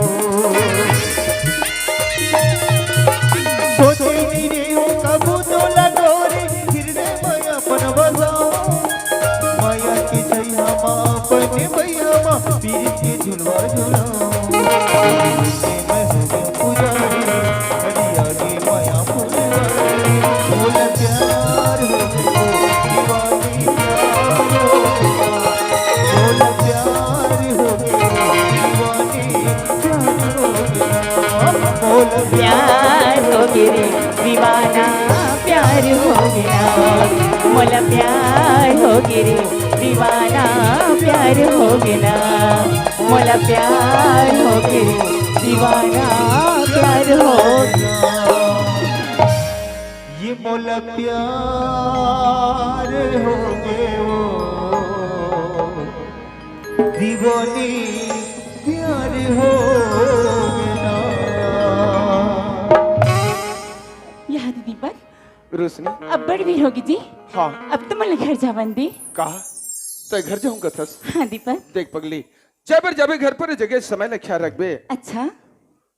सोचनी रे कबू तो लगोरे फिरने माया पन बसाओ माया की छैया माँ पन भैया माँ पीर के झूला झूलाओ प्यार हो गिरे दीवाना प्यार हो गया मोला प्यार हो गिरे दीवाना प्यार हो गया मोला प्यार हो गिरे दीवाना प्यार हो ये मोला प्यार हो गए दीवानी प्यार हो गया याद दीपक रोशनी अब बड़ी भीड़ होगी जी हाँ अब तो मैं घर जावन दी कहा तो घर जाऊंगा थस हाँ दीपक देख पगली जबर जाबे घर पर जगह समय न ख्याल रखबे अच्छा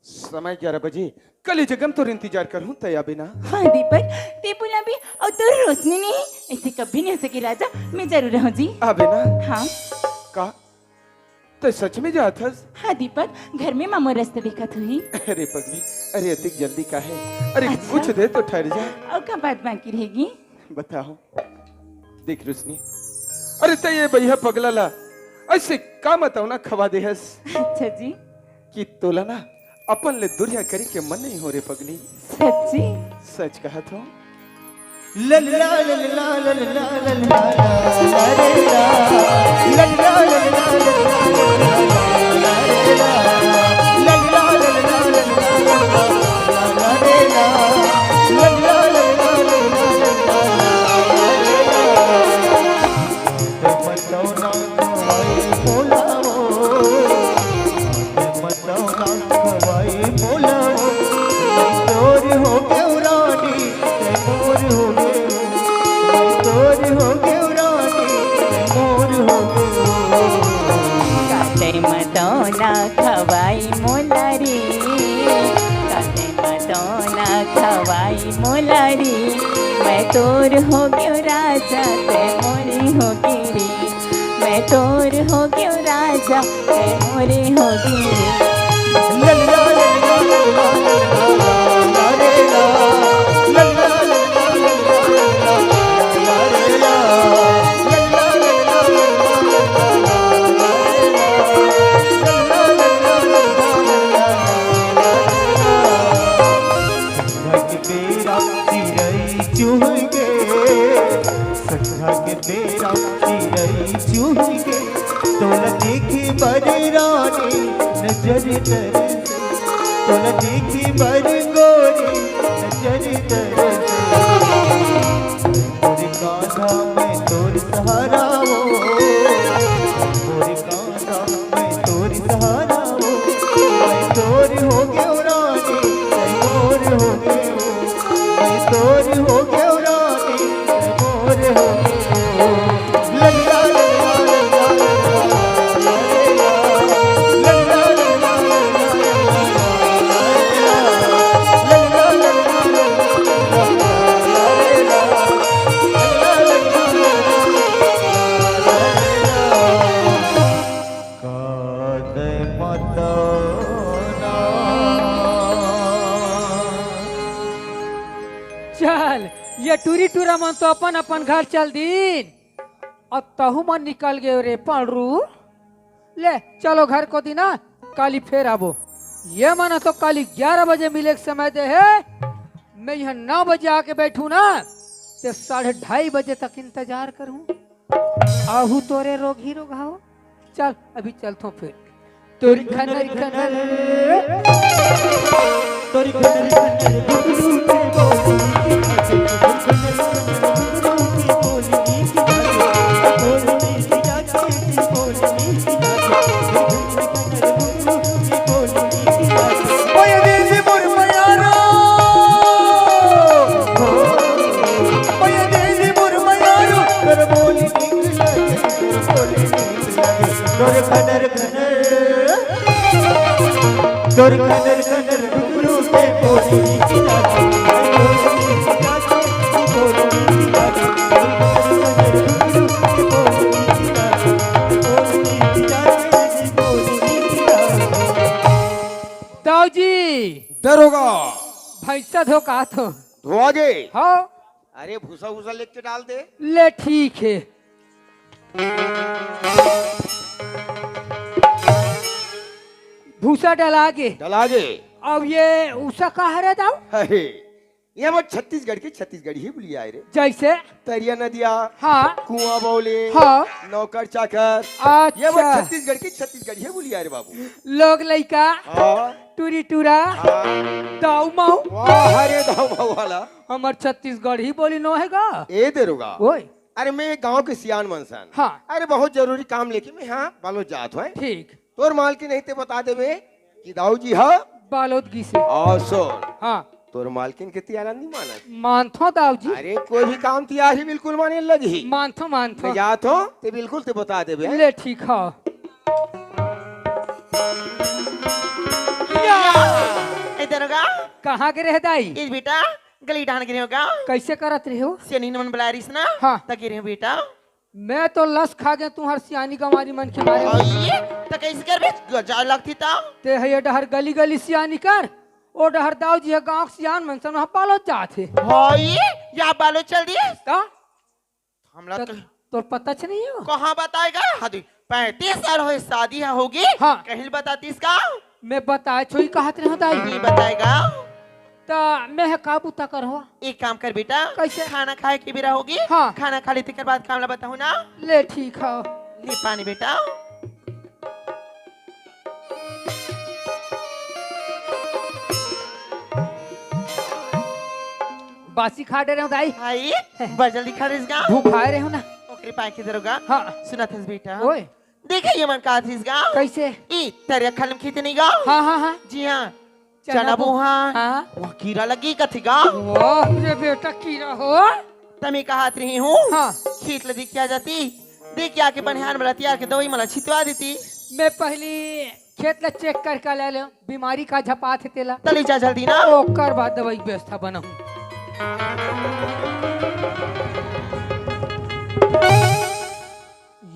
समय 11 बजे कल ही जगम तो इंतजार कर हूँ तया बिना हाँ दीपक ते बोला भी और तो रोशनी नहीं ऐसे कभी नहीं हो सके राजा मैं जरूर रहूँ जी अबे ना हाँ कहा तो सच में जा थस हाँ दीपक घर में मामू रास्ते देखा थी अरे पगली अरे अतिक जल्दी का है अरे अच्छा। कुछ दे तो ठहर जा और क्या बात बाकी रहेगी बताओ देख रोशनी अरे तो ये भैया पगला ला ऐसे का बताओ ना खवा दे हस अच्छा जी कि तोला ना अपन ले दुरिया करी के मन नहीं हो रे पगली सच्ची सच कहा तो लल्ला लल्ला लल्ला लल्ला अरे ला लल्ला लल्ला लल्ला लल्ला लल्ला लल्ला अरे ला लल्ला लल्ला लल्ला बोलाओ बताओ ना खवाई बोलाओ तोर हो गए रानी मोर हो गए तोर हो गए रानी मोर हो काटे मदोना खवाई मोलारी काटे मदोना खवाई मोलारी मैं तोर हो गयो राजा ते मोरी हो गिरी मैं तोर हो गयो राजा ते मोरी हो गिरी लल्ला लल्ला लल्ला अरे ला लल्ला लल्ला लल्ला अरे ला लल्ला लल्ला लल्ला चूह गे संघा के तेरा चिड़ई चूह गे तोला देखी बड़ी रानी नजर तरसे तोला देखी बड़ी गोरी नजर तरसे मोरे कांधा में तोर सहारा हो मोरे कांधा में तोर सहारा हो मैं तोर हो गयो रानी मैं मोर हो गयो मैं तोर हो गयो रानी मैं मोर हो गयो लल्ला लल्ला लल्ला लल्ला लल्ला चल ये टूरी टूरा मन तो अपन अपन घर चल दीन और तहु मन निकल गए रे पांडरू ले चलो घर को दीना काली फेर आबो ये माना तो काली 11 बजे मिले के समय दे है मैं यहाँ 9 बजे आके बैठू ना तो 2:30 बजे तक इंतजार करूं आहू तोरे रोग ही रोग आओ चल अभी चलतो फिर तोरी खनर खनर तोरी खनर खनर बुलबुल के तोर खनर खनर डुगरू के बोली की जाती दाऊजी दरोगा भैंसा धोखा तो धोआ गे हाँ अरे भूसा भूसा लेके के डाल दे ले ठीक है भूसा डला गे अब ये उषा कहाँ रह दाऊ अरे ये हम छत्तीसगढ़ की छत्तीसगढ़ी ही बोली आए रे जैसे तरिया नदिया हाँ कुआं बोले हाँ नौकर चाकर ये हम अच्छा छत्तीसगढ़ की छत्तीसगढ़ी ही बोली आए रे बाबू लोग लइका हाँ टूरी टूरा हाँ दाऊ माऊ वाह अरे दाऊ माऊ वाला हमार छत्तीसगढ़ ही बोली नो हैगा ए दरोगा ओए अरे मैं गांव के सियान मनसन हाँ अरे बहुत जरूरी काम लेके मैं यहाँ बालो जात हूँ ठीक तोर माल की नहीं ते बता देवे कि दाऊ जी हा बालोदगी से और सुन हाँ तोर मालकिन के तियारा नहीं माना मानथो दाऊ जी अरे कोई भी काम तियार ही बिल्कुल माने लगी मानथो मानथो मैं जात हूँ ते बिल्कुल ते बता देवे ले ठीक है इधर होगा कहाँ के रह दाई इस बेटा गली डान गिरे होगा कैसे करत रहे हो सियानी मन बुला रही ना हाँ। तक गिरे बेटा मैं तो लस खा गया तू हर सियानी गंवारी मन के मारे आइए तो कैसे कर बे जा लगती था ते है डहर गली गली सियानी कर ओ डहर दाऊ जी है गांव के सियान मन सन पालो जाते आइए या बालो चल दिए का हमला तो तोर पता छ नहीं हो कहाँ बताएगा हदी 35 साल हो शादी है होगी हाँ। कहीं बताती इसका मैं बताए छोई कहत रहे दाई नहीं बताएगा ता मैं है काबू तक हो एक काम कर बेटा कैसे? खाना खाए की बेरा होगी हाँ। खाना खा लेते के बाद कामला बताऊँ ना ले ठीक है ले पानी बेटा बासी खा दे रहे हो दाई आई बड़ जल्दी खा रही भूख आए रहे हो ना ओकरे पाए के दरोगा हाँ सुना था बेटा ओए देखा ये मन का थी इसका कैसे ई तेरे खलम खेती नहीं गा हाँ हाँ हाँ जी हाँ चना बुहा हाँ वह कीड़ा लगी कथी गा वाह रे बेटा कीड़ा हो तमी कहा रही हूँ हाँ खेत लदी क्या जाती देख के आके बनिहान वाला तैयार के दवाई मला छिटवा देती मैं पहली खेत ला चेक करके ले लो बीमारी का झपा थे तेला तली जा जल्दी ना ओकर बाद दवाई की व्यवस्था बनाऊं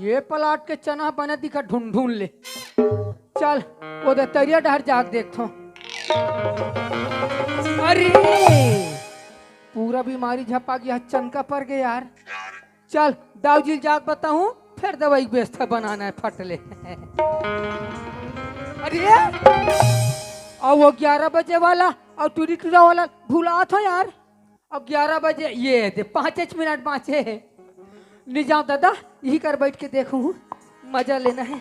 ये पलाट के चना बना दिखा ढूंढ ढूंढ ले चल वो तरिया डहर जाग देखो अरे पूरा बीमारी झपा गया चनका पड़ गया यार चल दाऊजी जाग बताऊं फिर दवाई की व्यवस्था बनाना है फट ले अरे और वो 11 बजे वाला और टूरी टूरा वाला भूला था यार अब 11 बजे ये थे 5 मिनट बाँचे हैं। नहीं जाऊँ दादा, यही कर बैठ के देखूँ, मजा लेना है।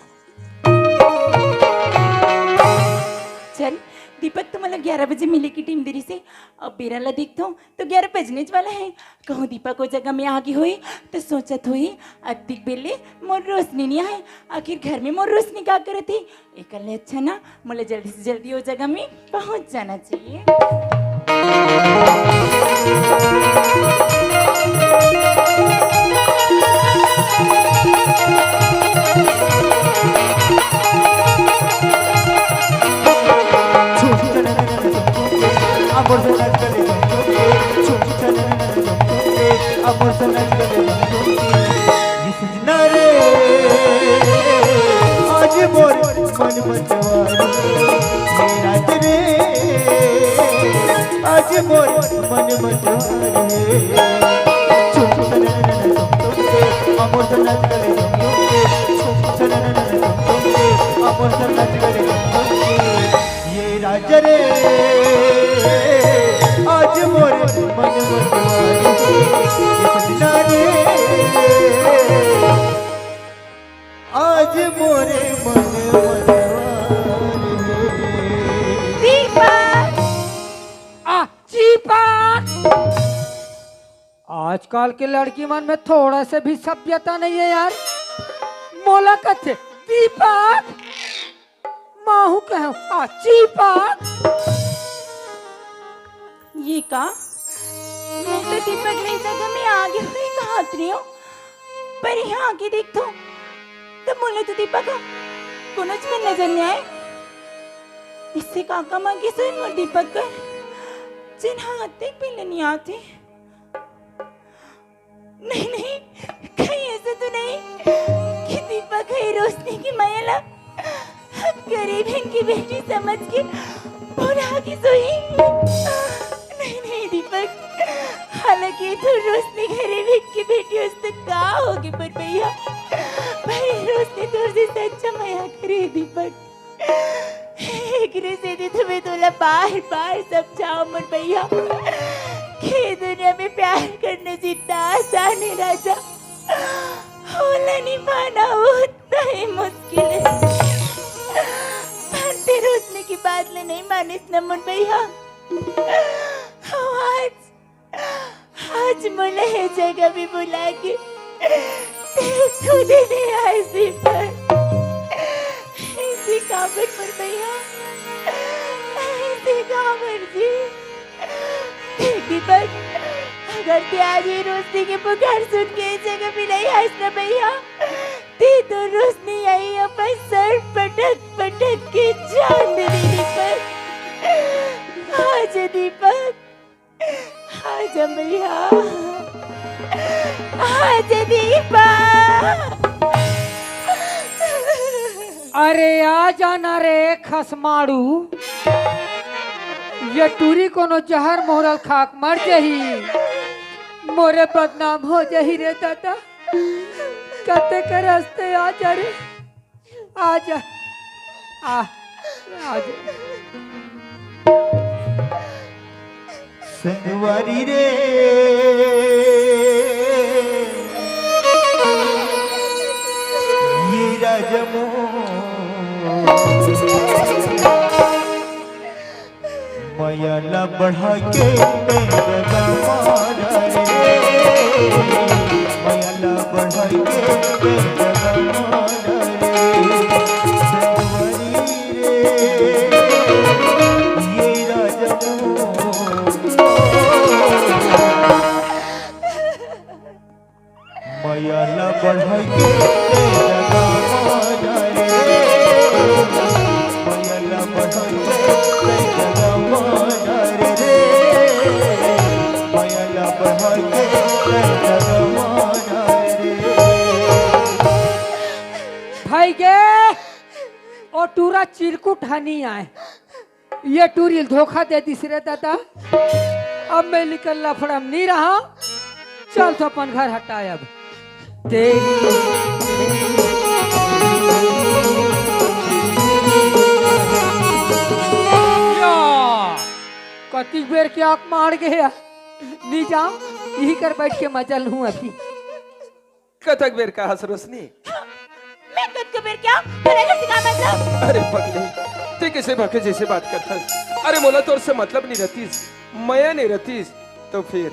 चल दीपक, तो मतलब 11 बजे मिले की टीम देरी से अब बेराला देखता हूँ तो 11 बजने वाला है। कहूँ दीपक को जगह में आगे हुई तो सोचत हुई अधिक बेले मोर रोशनी नहीं आए, आखिर घर में मोर रोशनी क्या करे थे। एक अच्छा ना, मुझे जल्दी से जल्दी वो जगह में पहुँच जाना चाहिए। अमर से नाच गले छुप चले अमर से नाच गले ये सजना रे आज मोर मन मतवारी मेरा रे आज मोर मन मतवारी छुप चले अमर से नाच गले छुप चले अमर से नाच गले ये राज रे आज मोर मन मतवारी सजना रे आज मोरे मन मतवारी। दीपक, आजकल के लड़की मन में थोड़ा से भी सभ्यता नहीं है यार। मोला कथे दीपक, माहू कहो चीपक। ये का मैं तो दीपक नहीं जगह में आगे हुई कहा रही हूँ, पर यहाँ आके देखता हूँ तो बोले तो दीपक कुछ में नजर नहीं आए। इससे काका माँ की सुन मोर दीपक कर जिन हाथ पीले नहीं आते। नहीं नहीं, कहीं ऐसा तो नहीं कि दीपक है रोशनी की माया गरीब की बेटी समझ के बुरा की सोई। नहीं नहीं दीपक, हालांकि तो रोशनी गरीब की बेटी उससे का होगी, पर भैया भाई रोशनी तो से सच्चा माया करे दीपक। एक से दी तुम्हें तोला बार बार समझाओ मन भैया कि दुनिया में प्यार करने जितना आसान है राजा, होला नहीं पाना उतना ही मुश्किल है। पर रोशनी की बात ले नहीं मानिस न मुन भैया। आज मुझे है जगह भी बुला के खुद नहीं ऐसी पर ऐसी काबर पर भैया, ऐसी काबर जी। दीपक, अगर ते आज ही रोशनी की पुकार सुन के जगह भी नहीं हंसना भैया, ते तो रोशनी आई अपन सर पटक पटक के जान दे दीपक। आज दीपक, आज भैया, आज दीपक। अरे आ जाना रे खसमाड़ू, ये टूरी कोनो जहर मोरल खाक मर जही, मोरे बदनाम हो जही रे दादा। कते के रास्ते आ जा रे, आ जा, आ जा। संगवारी रे ये राजमो मयाला बढ़ा के तेरा मारा रे, मयाला बढ़ा के तेरा मारा रे। संगवारी रे ये राजमो मयाला बढ़ा के तेरा मारा रे, मयाला बढ़ा के तेरा मारा रे, मयाला बढ़ा के तेरा मारा रे। भाई गे ओ टूरा चिरकुट हनी आए, ये टूरी धोखा दे दी रे दादा। अब मैं निकल लफड़म नहीं रहा, चल तो अपन घर हटाए। अब तेरी कति बेर के आंख मार गया, नहीं जाओ, यही कर बैठ के मजा लूं अभी। कतक बेर का हंस रोशनी। मैं खुद को फिर क्या पढ़ेगा सिखा मतलब। अरे पगली, ते कैसे भाके जैसे बात करता है? अरे मोला तोर से मतलब नहीं रहतीस, मया नहीं रहतीस, तो फिर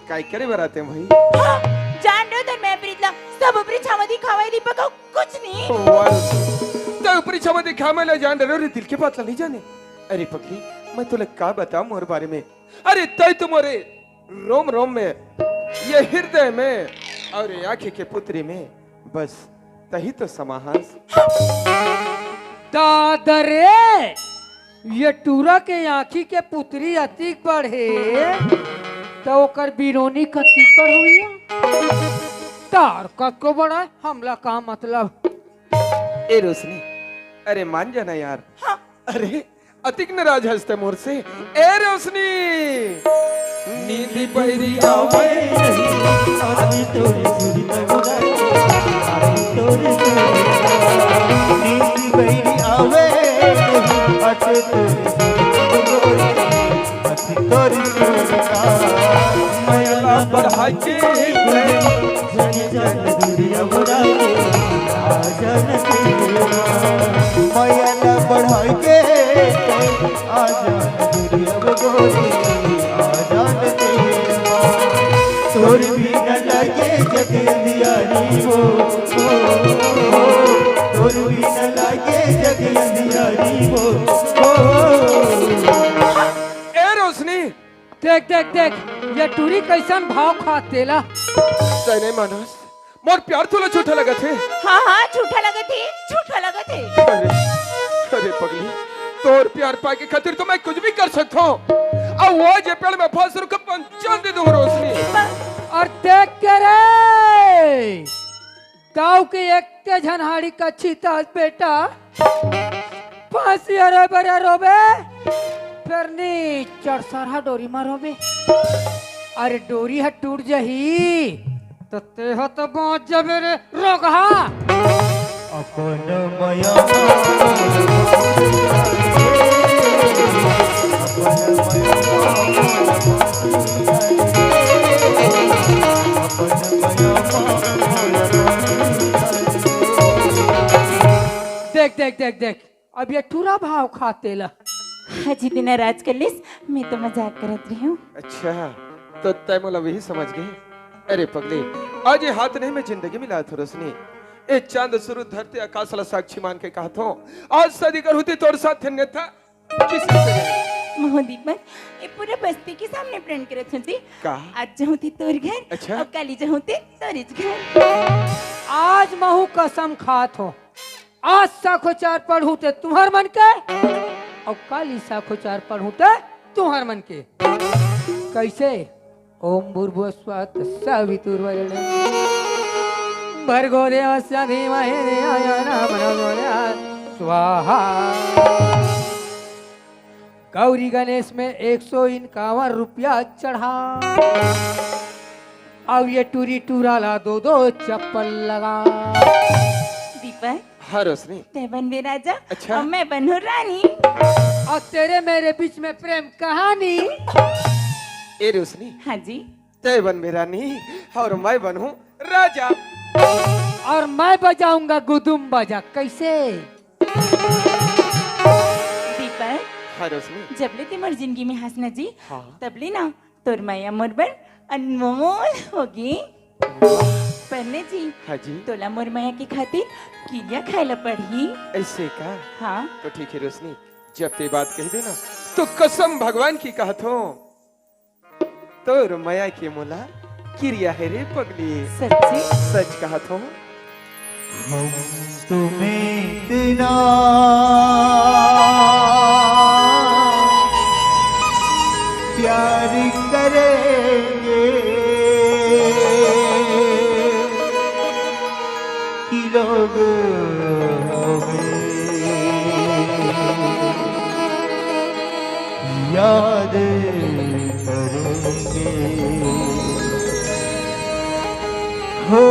काय करे बराते हैं भाई? हाँ, जान रहे हो तो मैं प्रीतला सब ऊपरी छामदी खावाई दीपक को कुछ नहीं। तो ऊपरी छमा दिखा मैं जान रहे हो, दिल के बात नहीं जाने। अरे पगली, मैं तुले का बताऊं मोर बारे में? अरे तय तुम्हारे रोम रोम में, ये हृदय में और ये आंखें के पुत्री में, बस तही तो समाहास। दादरे, ये टूरा के आँखी के पुत्री अतिक बढ़े तो ओकर बिरोनी कति पर हुई तार कत को बड़ा हमला का मतलब। ए रोशनी, अरे मान जाना यार। हाँ। अरे अतिक नाराज हंसते मोर से। ए रोशनी, नींद पैरी आवे आदि तोरी सुरी तगुदाई आदि तोरी नींद बैरी आवे आदि तोरी सुरता मयला बढ़ाई के जन जन दुनिया बुराई आ जन मयला बढ़ाई के आ जन दुनिया बुराई आ जन तोर भी न लगे जग अंधियारी हो तोर भी न लगे जग अंधियारी हो। ए रोशनी, देख देख देख, ये टूरी कैसन भाव खातेला। तने मानस मोर प्यार तुला झूठा लगा थे। हाँ हाँ झूठा लगा थे, झूठा लगा थे। अरे अरे पगली, तोर प्यार पाए के खातिर तो मैं कुछ भी कर सकता हूँ। अब वो जे पेड़ में फंस रुक पंचान दे दूँ रोशनी। और देख के रे, गाँव के एक के झनहाड़ी का चीता बेटा फांसी अरे बरे रोबे, फिर नी चढ़सरहा डोरी मारोबे। अरे डोरी है टूट जही तो ते हो तो पहुंच जाबे रे रोगहा। अपन मया देख देख देख देख, अब ये टूरा भाव खातेला। हाजी दिन नाराज कर लिस, मैं तो मजाक करत रही हूँ। अच्छा, तो तय मोला वही समझ गए। अरे पगली, आज ये हाथ नहीं मैं जिंदगी मिला था रोशनी। ए चांद शुरू धरते आकाश ला साक्षी मान के कहा था, आज शादी कर होती तोर साथ अन्यथा किसी से नहीं। मोहदीपक ये पूरे बस्ती के सामने प्रण करत होती। का? आज जहूं थी तोर घर, अच्छा। अब काली जहूं थी तोरिज घर। आज महू कसम खात हो, आज साखोचार पढ़ू ते तुम्हार मन के और काली साखोचार पढ़ू ते तुम्हार मन के। कैसे? ओम भूर्भुवस्सुः सवितुर्वरेण्यं भर्गो देवस्य धीमहि धियो यो नः प्रचोदयात् स्वाहा। गौरी गणेश में 151 रुपया चढ़ा, अब ये टूरी टूरा ला दो चप्पल लगा। दीपक, हाँ रोशनी, ते बन बे राजा, अच्छा। और मैं बनूं रानी। और तेरे मेरे बीच में प्रेम कहानी। ए रोशनी, हाँ जी। तय बन मेरा नी और मैं बनूं राजा। और मैं बजाऊंगा गुदुम बाजा। कैसे? दीपक, हाँ रोशनी, जबले ते मोर जिंदगी में हंसना जी, हाँ। तबले ना तोर माया मोर बन अनमोल होगी। पन्ने जी, हाँ जी, तोला मोर माया की खातिर किलिया खाइला पड़ी। ऐसे का? हाँ, तो ठीक है रोशनी, जब ते बात कही देना तो कसम भगवान की कहत हो, तो माया के मोला क्रिया है रे पगली। सच्ची। सच कहत हो। हम तुम्हें इतना प्यार करेंगे कि लोग हमें याद करेंगे। हो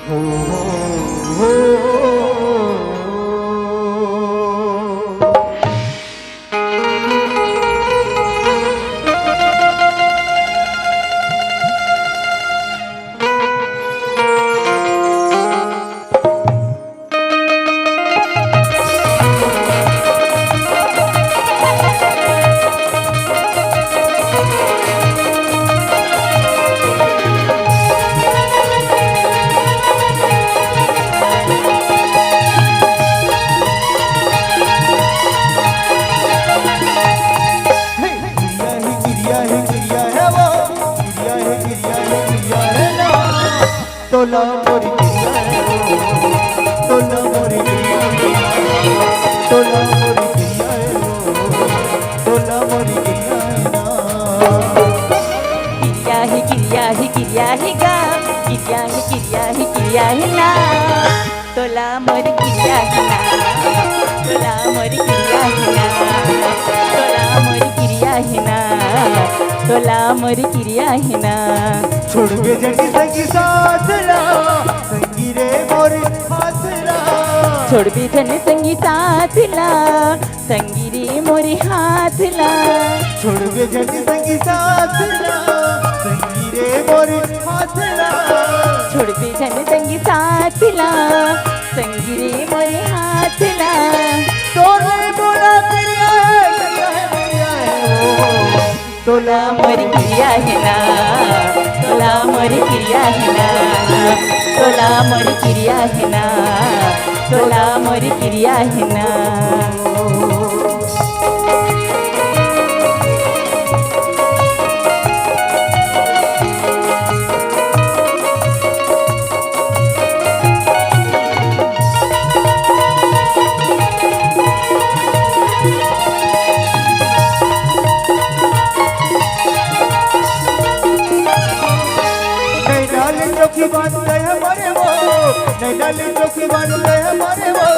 हो हो तोला मोरी किया तोला मोरी किया तोला मोरी किया तोला मोरी किया ना गिरिया ही गा गिरिया ही ना तोला मोर गिरिया ही ना तोला मोर गिरिया ही ना तोला मोर गिरिया ही ना तोला मोर गिरिया ही ना छोड़ के जगी संगी साथ ला संगी रे मोरे हाथ ला छोड़ बेजन संगी साथ ला संगी रे मोरे हाथ ला छोड़ के जगी संगी साथ ला संगी रे मोरे हाथ ला छोड़ बेजन संगी साथ ला संगी रे मोरे हाथ ला तोरे बोला करिया है वो तोला मोर गिरिया है ना तोला मोर गिरिया है ना तोला मोर गिरिया है ना तोला मोर गिरिया है ना चौकी बांध गए हमारे वो नहीं डाली चौकी बांध गए हमारे वो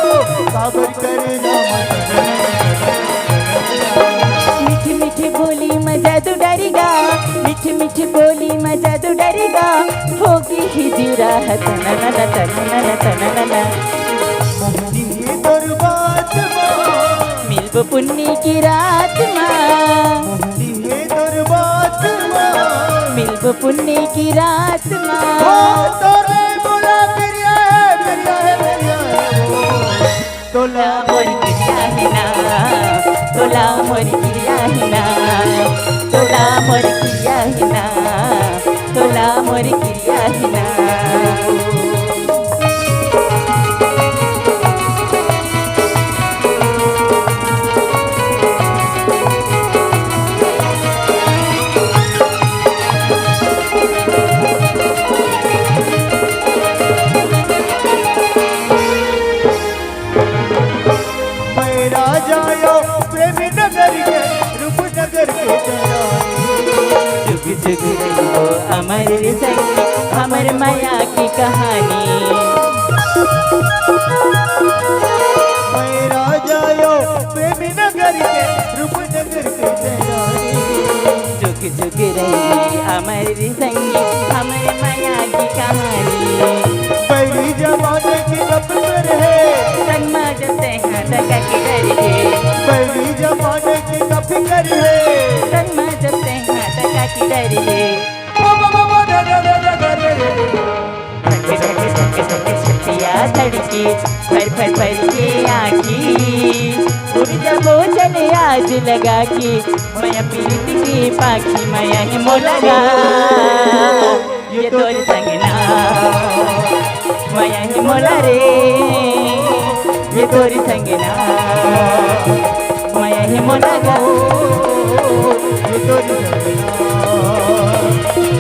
काबर करे ना मीठी मीठी बोली मजा तो डरेगा मीठी मीठी बोली मजा तो डरेगा होगी ही जुरा तना ना तना ना तना ना मोहनी ये दरबार माँ मिलब पुन्नी की रात माँ मोहनी ये दरबार माँ मिलब पुन्नी की रात माँ तोरे बोला करिया है तोला मोर गिरिया है ना तोला मोर गिरिया है ना तोला मोर गिरिया है ना तोला मोर गिरिया है ना जुग रही हो अमर संगी हमर माया की कहानी मेरा जायो प्रेमी नगर के रूपनगर के तैयारी जुग जुग रही अमर संगी हमर माया की कहानी पहली जमाने की कब्र है संगमा जब हैं तका की डर है पहली जमाने की कब्र है संगमा जब हैं तका की डर है धड़की फर फर फर के आँखी उड़ जबो चले आज लगा के मैं पीरित की पाखी मैं ही मोलगा ये तोर संगना मैं ही मोला रे ये तोर संगना मैं ही मोलगा ये तो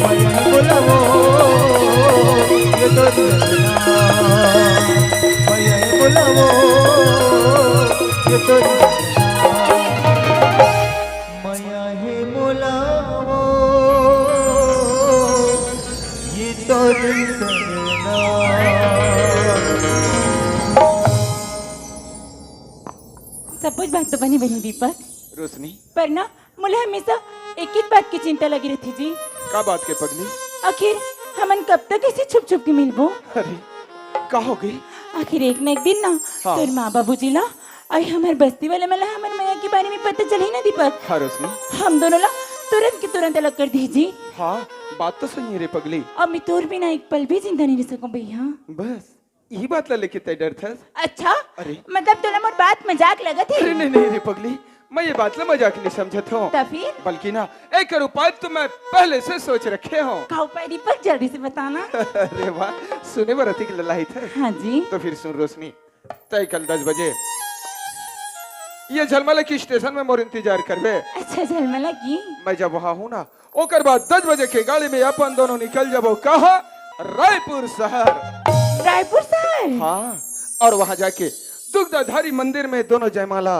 मैं बोला वो ये तो मैं बोला वो ये तो माया है बोला वो ये तो सब कुछ बात तो बनी बनी दीपक रोशनी पर ना मुझे हमेशा एक ही बात की चिंता लगी रहती जी का बात के पगली आखिर हमन कब तक ऐसे छुप छुप के मिलबो अरे का हो गई आखिर एक न एक दिन ना हाँ। तोर माँ बाबू जी ला आई हमारे बस्ती वाले मला हमारे मैया के बारे में पता चली ना दीपक हाँ रोशनी हम दोनों ला तुरंत के तुरंत अलग कर दीजिए हाँ बात तो सही है रे पगली अब मैं तोर बिना एक पल भी जिंदा नहीं रह सकूं भैया बस यही बात ला लेके तय डर था अच्छा अरे मतलब तोरा मोर बात मजाक लगा थी अरे नहीं रे पगली मैं ये बात ला मजाक नहीं समझत हूँ तो फिर बल्कि ना एक उपाय तो मैं पहले से सोच रखे हूँ खाओ पाए दीपक जल्दी से बताना अरे वाह सुने में रति की ललाई थे हाँ जी तो फिर सुन रोशनी तय कल 10 बजे ये झलमला की स्टेशन में मोर इंतजार करबे अच्छा झलमला की मैं जब वहाँ हूँ ना ओकर बाद 10 बजे के गाड़ी में अपन दोनों निकल जबो कहा रायपुर शहर। रायपुर शहर। हाँ, और वहां जाके दुग्धाधारी मंदिर में दोनों जयमाला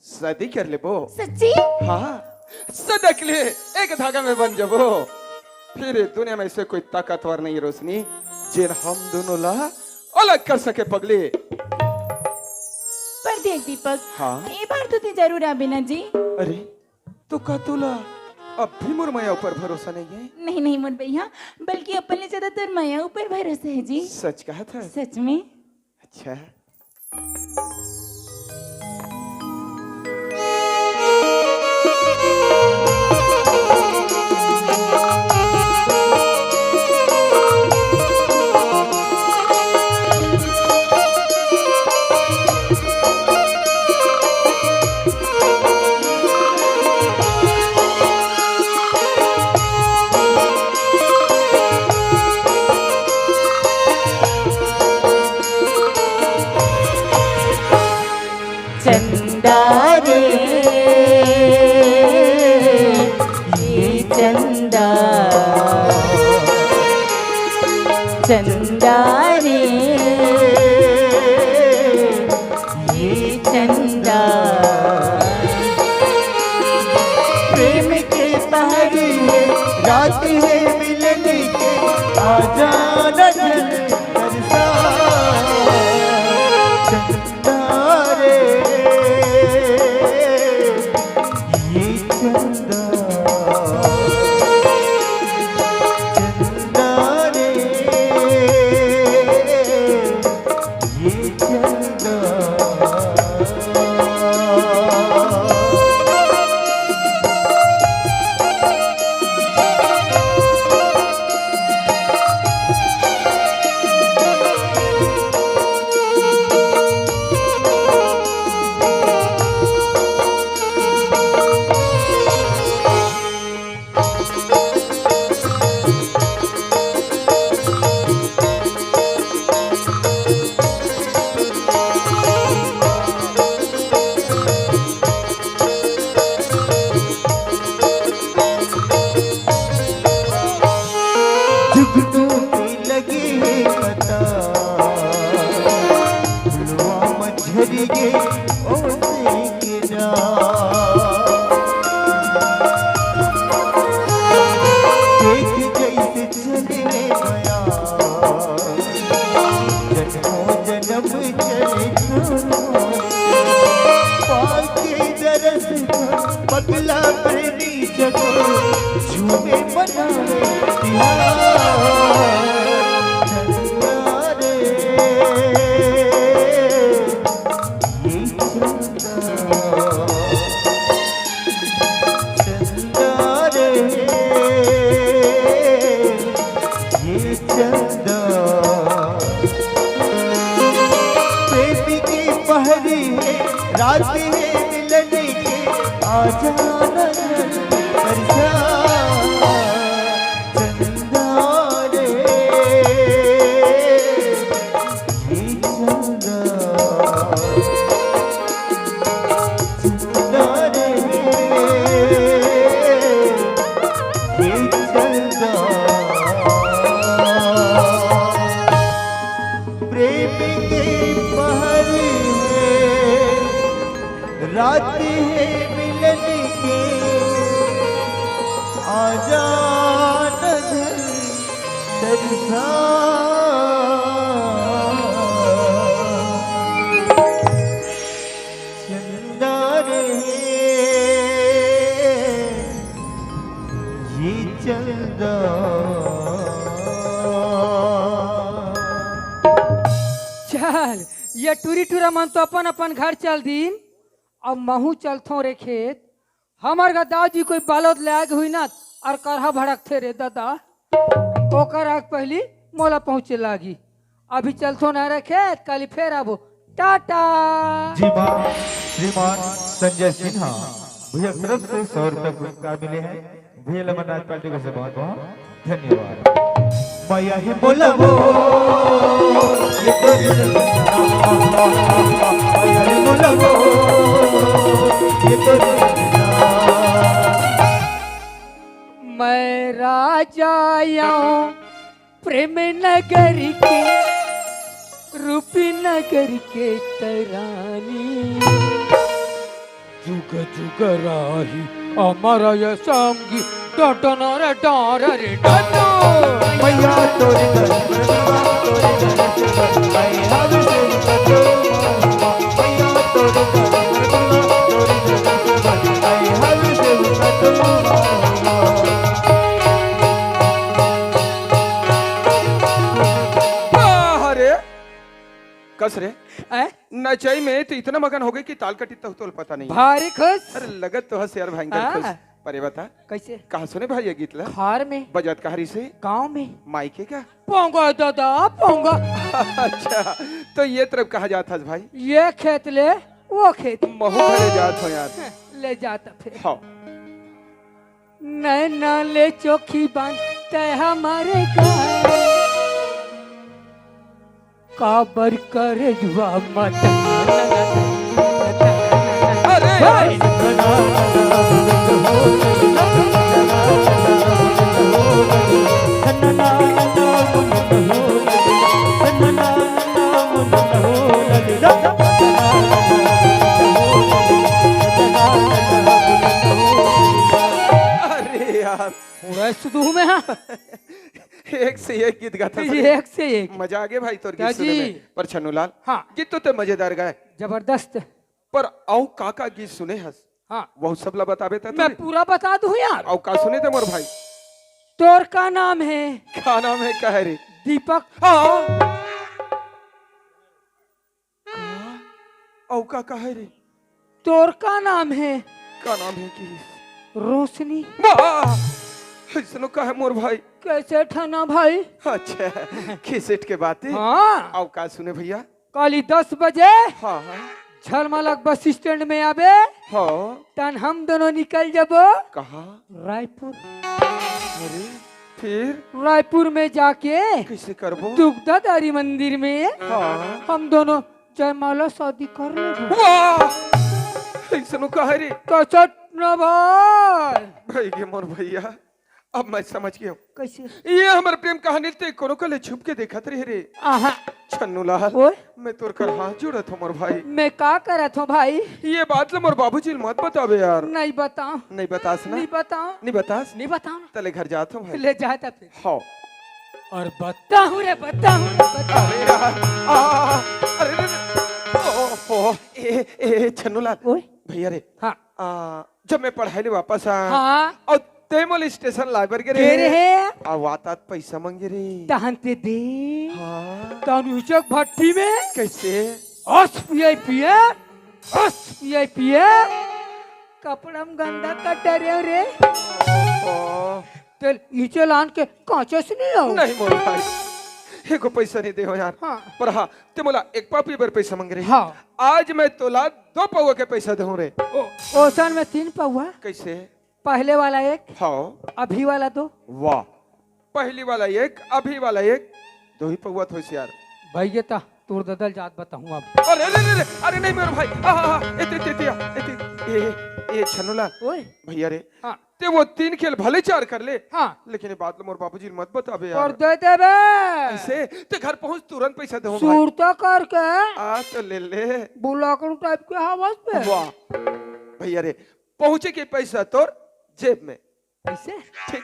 शादी कर ले बो। सच्ची? हाँ, सदक ले एक धागा में बन जबो। फिर ये दुनिया में ऐसे कोई ताकतवर नहीं है रोशनी जिन हम दोनों ला अलग कर सके पगले। पर देख दीपक, हाँ? ये बार तो ती जरूर आ बिना जी। अरे तो का तुला अब भी मुरमैया ऊपर भरोसा नहीं है? नहीं नहीं मोर भैया, बल्कि अपन ने ज्यादातर माया ऊपर भरोसा है जी। सच कहा था? सच में। अच्छा। चंदा रे ये चंदा, चंदा रे ये चंदा, प्रेम के पहाड़ी है, रात है मिलने के, आ जाना जल्दी बरसा। चंदा रे ये चंदा, चंदा रे ये चंदा। जुगनू की लगी है पता, पुलवामा झरिए ओसे गिरा। देख जैसे चले गया, जन्मों जन्म चले पाके दरस पगला प्रेमी जगो झूमे बनावे रात है मिलने के, आ जाना बरसा। चंदा रे ये चंदा, चंदा रे ये चंदा। प्रेम के पहाड़ी रात है मिलने के, आ जाना दरसा। चंदा रे ये चंदा। चल ये टूरी टूरा मन तो अपन अपन घर चल दीन। अब महू चलथो रे खेत। हमार का दादी कोई बालोद ले आग हुई ना और करहा भड़क थे रे दादा। ओकर आग पहली मोला पहुँचे लागी। अभी चलथो ना रे खेत, कल फिर आबो। टाटा। जी माँ, श्रीमान संजय सिन्हा भैया तरफ से 100 रुपये पुरस्कार मिले हैं। भैया लमनाथ पार्टी को से बहुत बहुत धन्यवाद। मैया ही बोला वो ये तो मैया ही बोला वो ये तो मैं राजा आऊं प्रेम नगर के रूपी नगर के तरानी जुग जुग राही अमर ये संगी डटन रे डर रे डटो मैया तोरे दर्शन तोरे दर्शन मैं हर सेवका तोरा मैया तोरे दर्शन तोरे दर्शन मैं हर सेवका तोरा अरे कस रे ए? नचाई में तो इतना मगन हो गई कि ताल कटी तो पता नहीं। भारी खुश अरे लगत तो हंस यार भयंकर खुश। पर ये बता कैसे कहाँ सुने भाई ये गीत ला खार में बजत कहारी से गांव में मायके क्या? पोंगा दादा पोंगा अच्छा तो ये तरफ कहा जाता है भाई? ये खेत ले वो खेत महू घरे जात हो यार। ले जाता फिर हाँ नैना ले चोखी बांधते हमारे गाय काबर करे जुआ मत अरे अरे यार पूरा सुदू में हाँ एक से एक गीत गाता था। एक से एक मजा आ गया भाई तोर क्या गीत सुने जी? में। पर छन्नूलाल हाँ गीत तो ते मजेदार गाए जबरदस्त पर औ काका गीत सुने हस हाँ वो सबला बताबे ता मैं पूरा बता दूं यार औ का सुने थे मोर भाई? तोर का नाम है क्या नाम है कह रे? दीपक हाँ औ का कहे रे? तोर का नाम है का नाम है कि रोशनी वाह इसनो कहे मोर भाई? कैसे ठना भाई अच्छा खिसेट के बातें हाँ औ का सुने भैया? काली 10 बजे हाँ हाँ झलमलक बस स्टैंड में आवे हाँ तन हम दोनों निकल जबो कहा? रायपुर अरे फिर रायपुर में जाके कैसे करबो? दुग्धाधारी मंदिर में हाँ हम दोनों जयमाला शादी कर लेबो वाह इसनो कहे रे? कसट न भाई भाई के मोर भैया अब मैं समझ गया कैसे ये हमारे प्रेम कहानी ते कोनो कले छुप के देखत रहे रे। आहा छन्नूलाल ओए मैं तोर कर हाथ जोड़त हूँ मोर भाई। मैं का करत हूँ भाई ये बात ला मोर बाबूजी मत बतावे यार। नहीं बताओ नहीं बतास ना? नहीं बताओ नहीं बतास? नहीं बताओ तले घर जाता हूँ भाई। ले जाता फिर हाँ और बताऊं रे बताऊं अरे यार अरे ओहो ए छन्नूलाल ओए भैया रे हाँ जब मैं पढ़ाई ले वापस आ हाँ और तेमल स्टेशन लाइबर के दे रहे अब आता पैसा मांगे रे। तहनते दे हाँ तनुचक भट्टी में कैसे? अस पिए पिए अस पिए पिए कपड़म गंदा कर डरे रे ओ, तेल नीचे लान के कांचे से नहीं आओ नहीं मोर भाई एको पैसा नहीं दे हो यार। हाँ पर हाँ ते मोला एक पापी बर पैसा मांग रहे। हाँ आज मैं तोला 2 पौवा के पैसा दूं रे। ओसन में 3 पौवा कैसे? पहले वाला 1 हाँ अभी वाला 2 वाह पहली वाला 1 अभी वाला 1 2 ही पौवा थोड़ी सी यार। भैया ता तोर ददल जात बताऊं अब अरे अरे नहीं मेरे भाई ए छन्नूलाल ओए भैया रे हाँ ते वो 3 खेल भले 4 कर ले हाँ लेकिन ये बात मोर बाबूजी मत बताबे और यार। दे देबे ऐसे ते घर पहुंच तुरंत पैसा दे भाई। सूरता करके आ तो ले ले बुलाकर टाइप के आवाज पे वाह भैया रे पहुंचे के पैसा तोर जेब में। ऐसे ठीक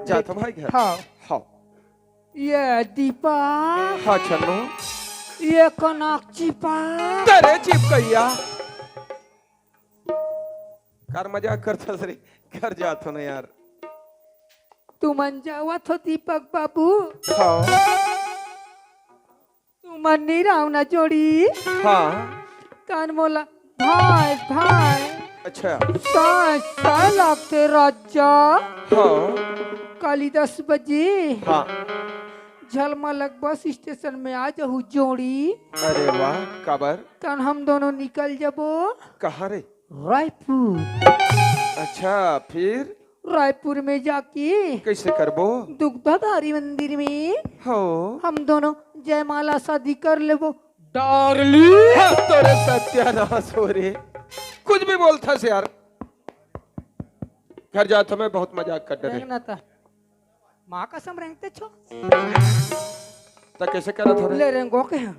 जाता भाई घर। हाँ हाँ ये दीपा हाँ छन्नू ये कनक चिपा तेरे चिपकैया कार मजाक करता रे घर जात हो ना यार। तू मन जावत हो दीपक बाबू हाँ तू मन नहीं राव ना जोड़ी हाँ कान मोला भाई भाई अच्छा साय लगते राजा हाँ काली 10 बजे हाँ झलमलक बस स्टेशन में आ जाऊ जोड़ी अरे वाह काबर तन हम दोनों निकल जबो कहाँ रे? रायपुर। अच्छा फिर रायपुर में जाके कैसे करबो? दुग्धाधारी मंदिर में हो हम दोनों जयमाला शादी कर लेबो डार्लिंग। हाँ, तोरे सत्यानाश हो रे कुछ भी बोलता से यार। घर जाता मैं बहुत मजाक कर रहे। देखना था माँ कसम रेंगते छो तो कैसे करत हो रे ले रेंगो के हैं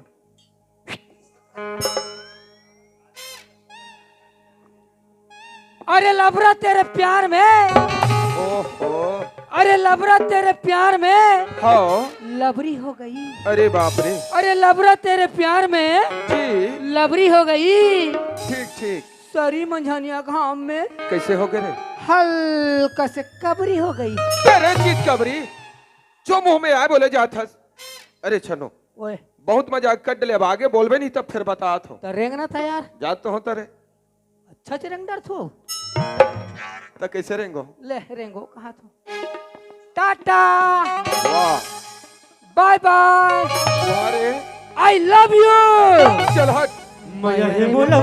अरे लबरा तेरे प्यार में ओहो अरे लबरा तेरे प्यार में हाँ लबरी हो गई अरे बाप रे अरे लबरा तेरे प्यार में जी लबरी हो गई ठीक ठीक सरी मंझानिया घाम में कैसे हो गए रे हल्का से कबरी हो गई तेरे चीज कबरी जो मुंह में आए बोले जात हस अरे छनो ओए बहुत मजाक कर डले अब आगे बोलबे नहीं तब फिर बात हो तो रेंगना था यार जात तो होता रे अच्छा चिरंगदार थो तो कैसे रेंगो ले रेंगो कहा थो टाटा वाह बाय बाय अरे आई लव यू चल हट माया हे बोला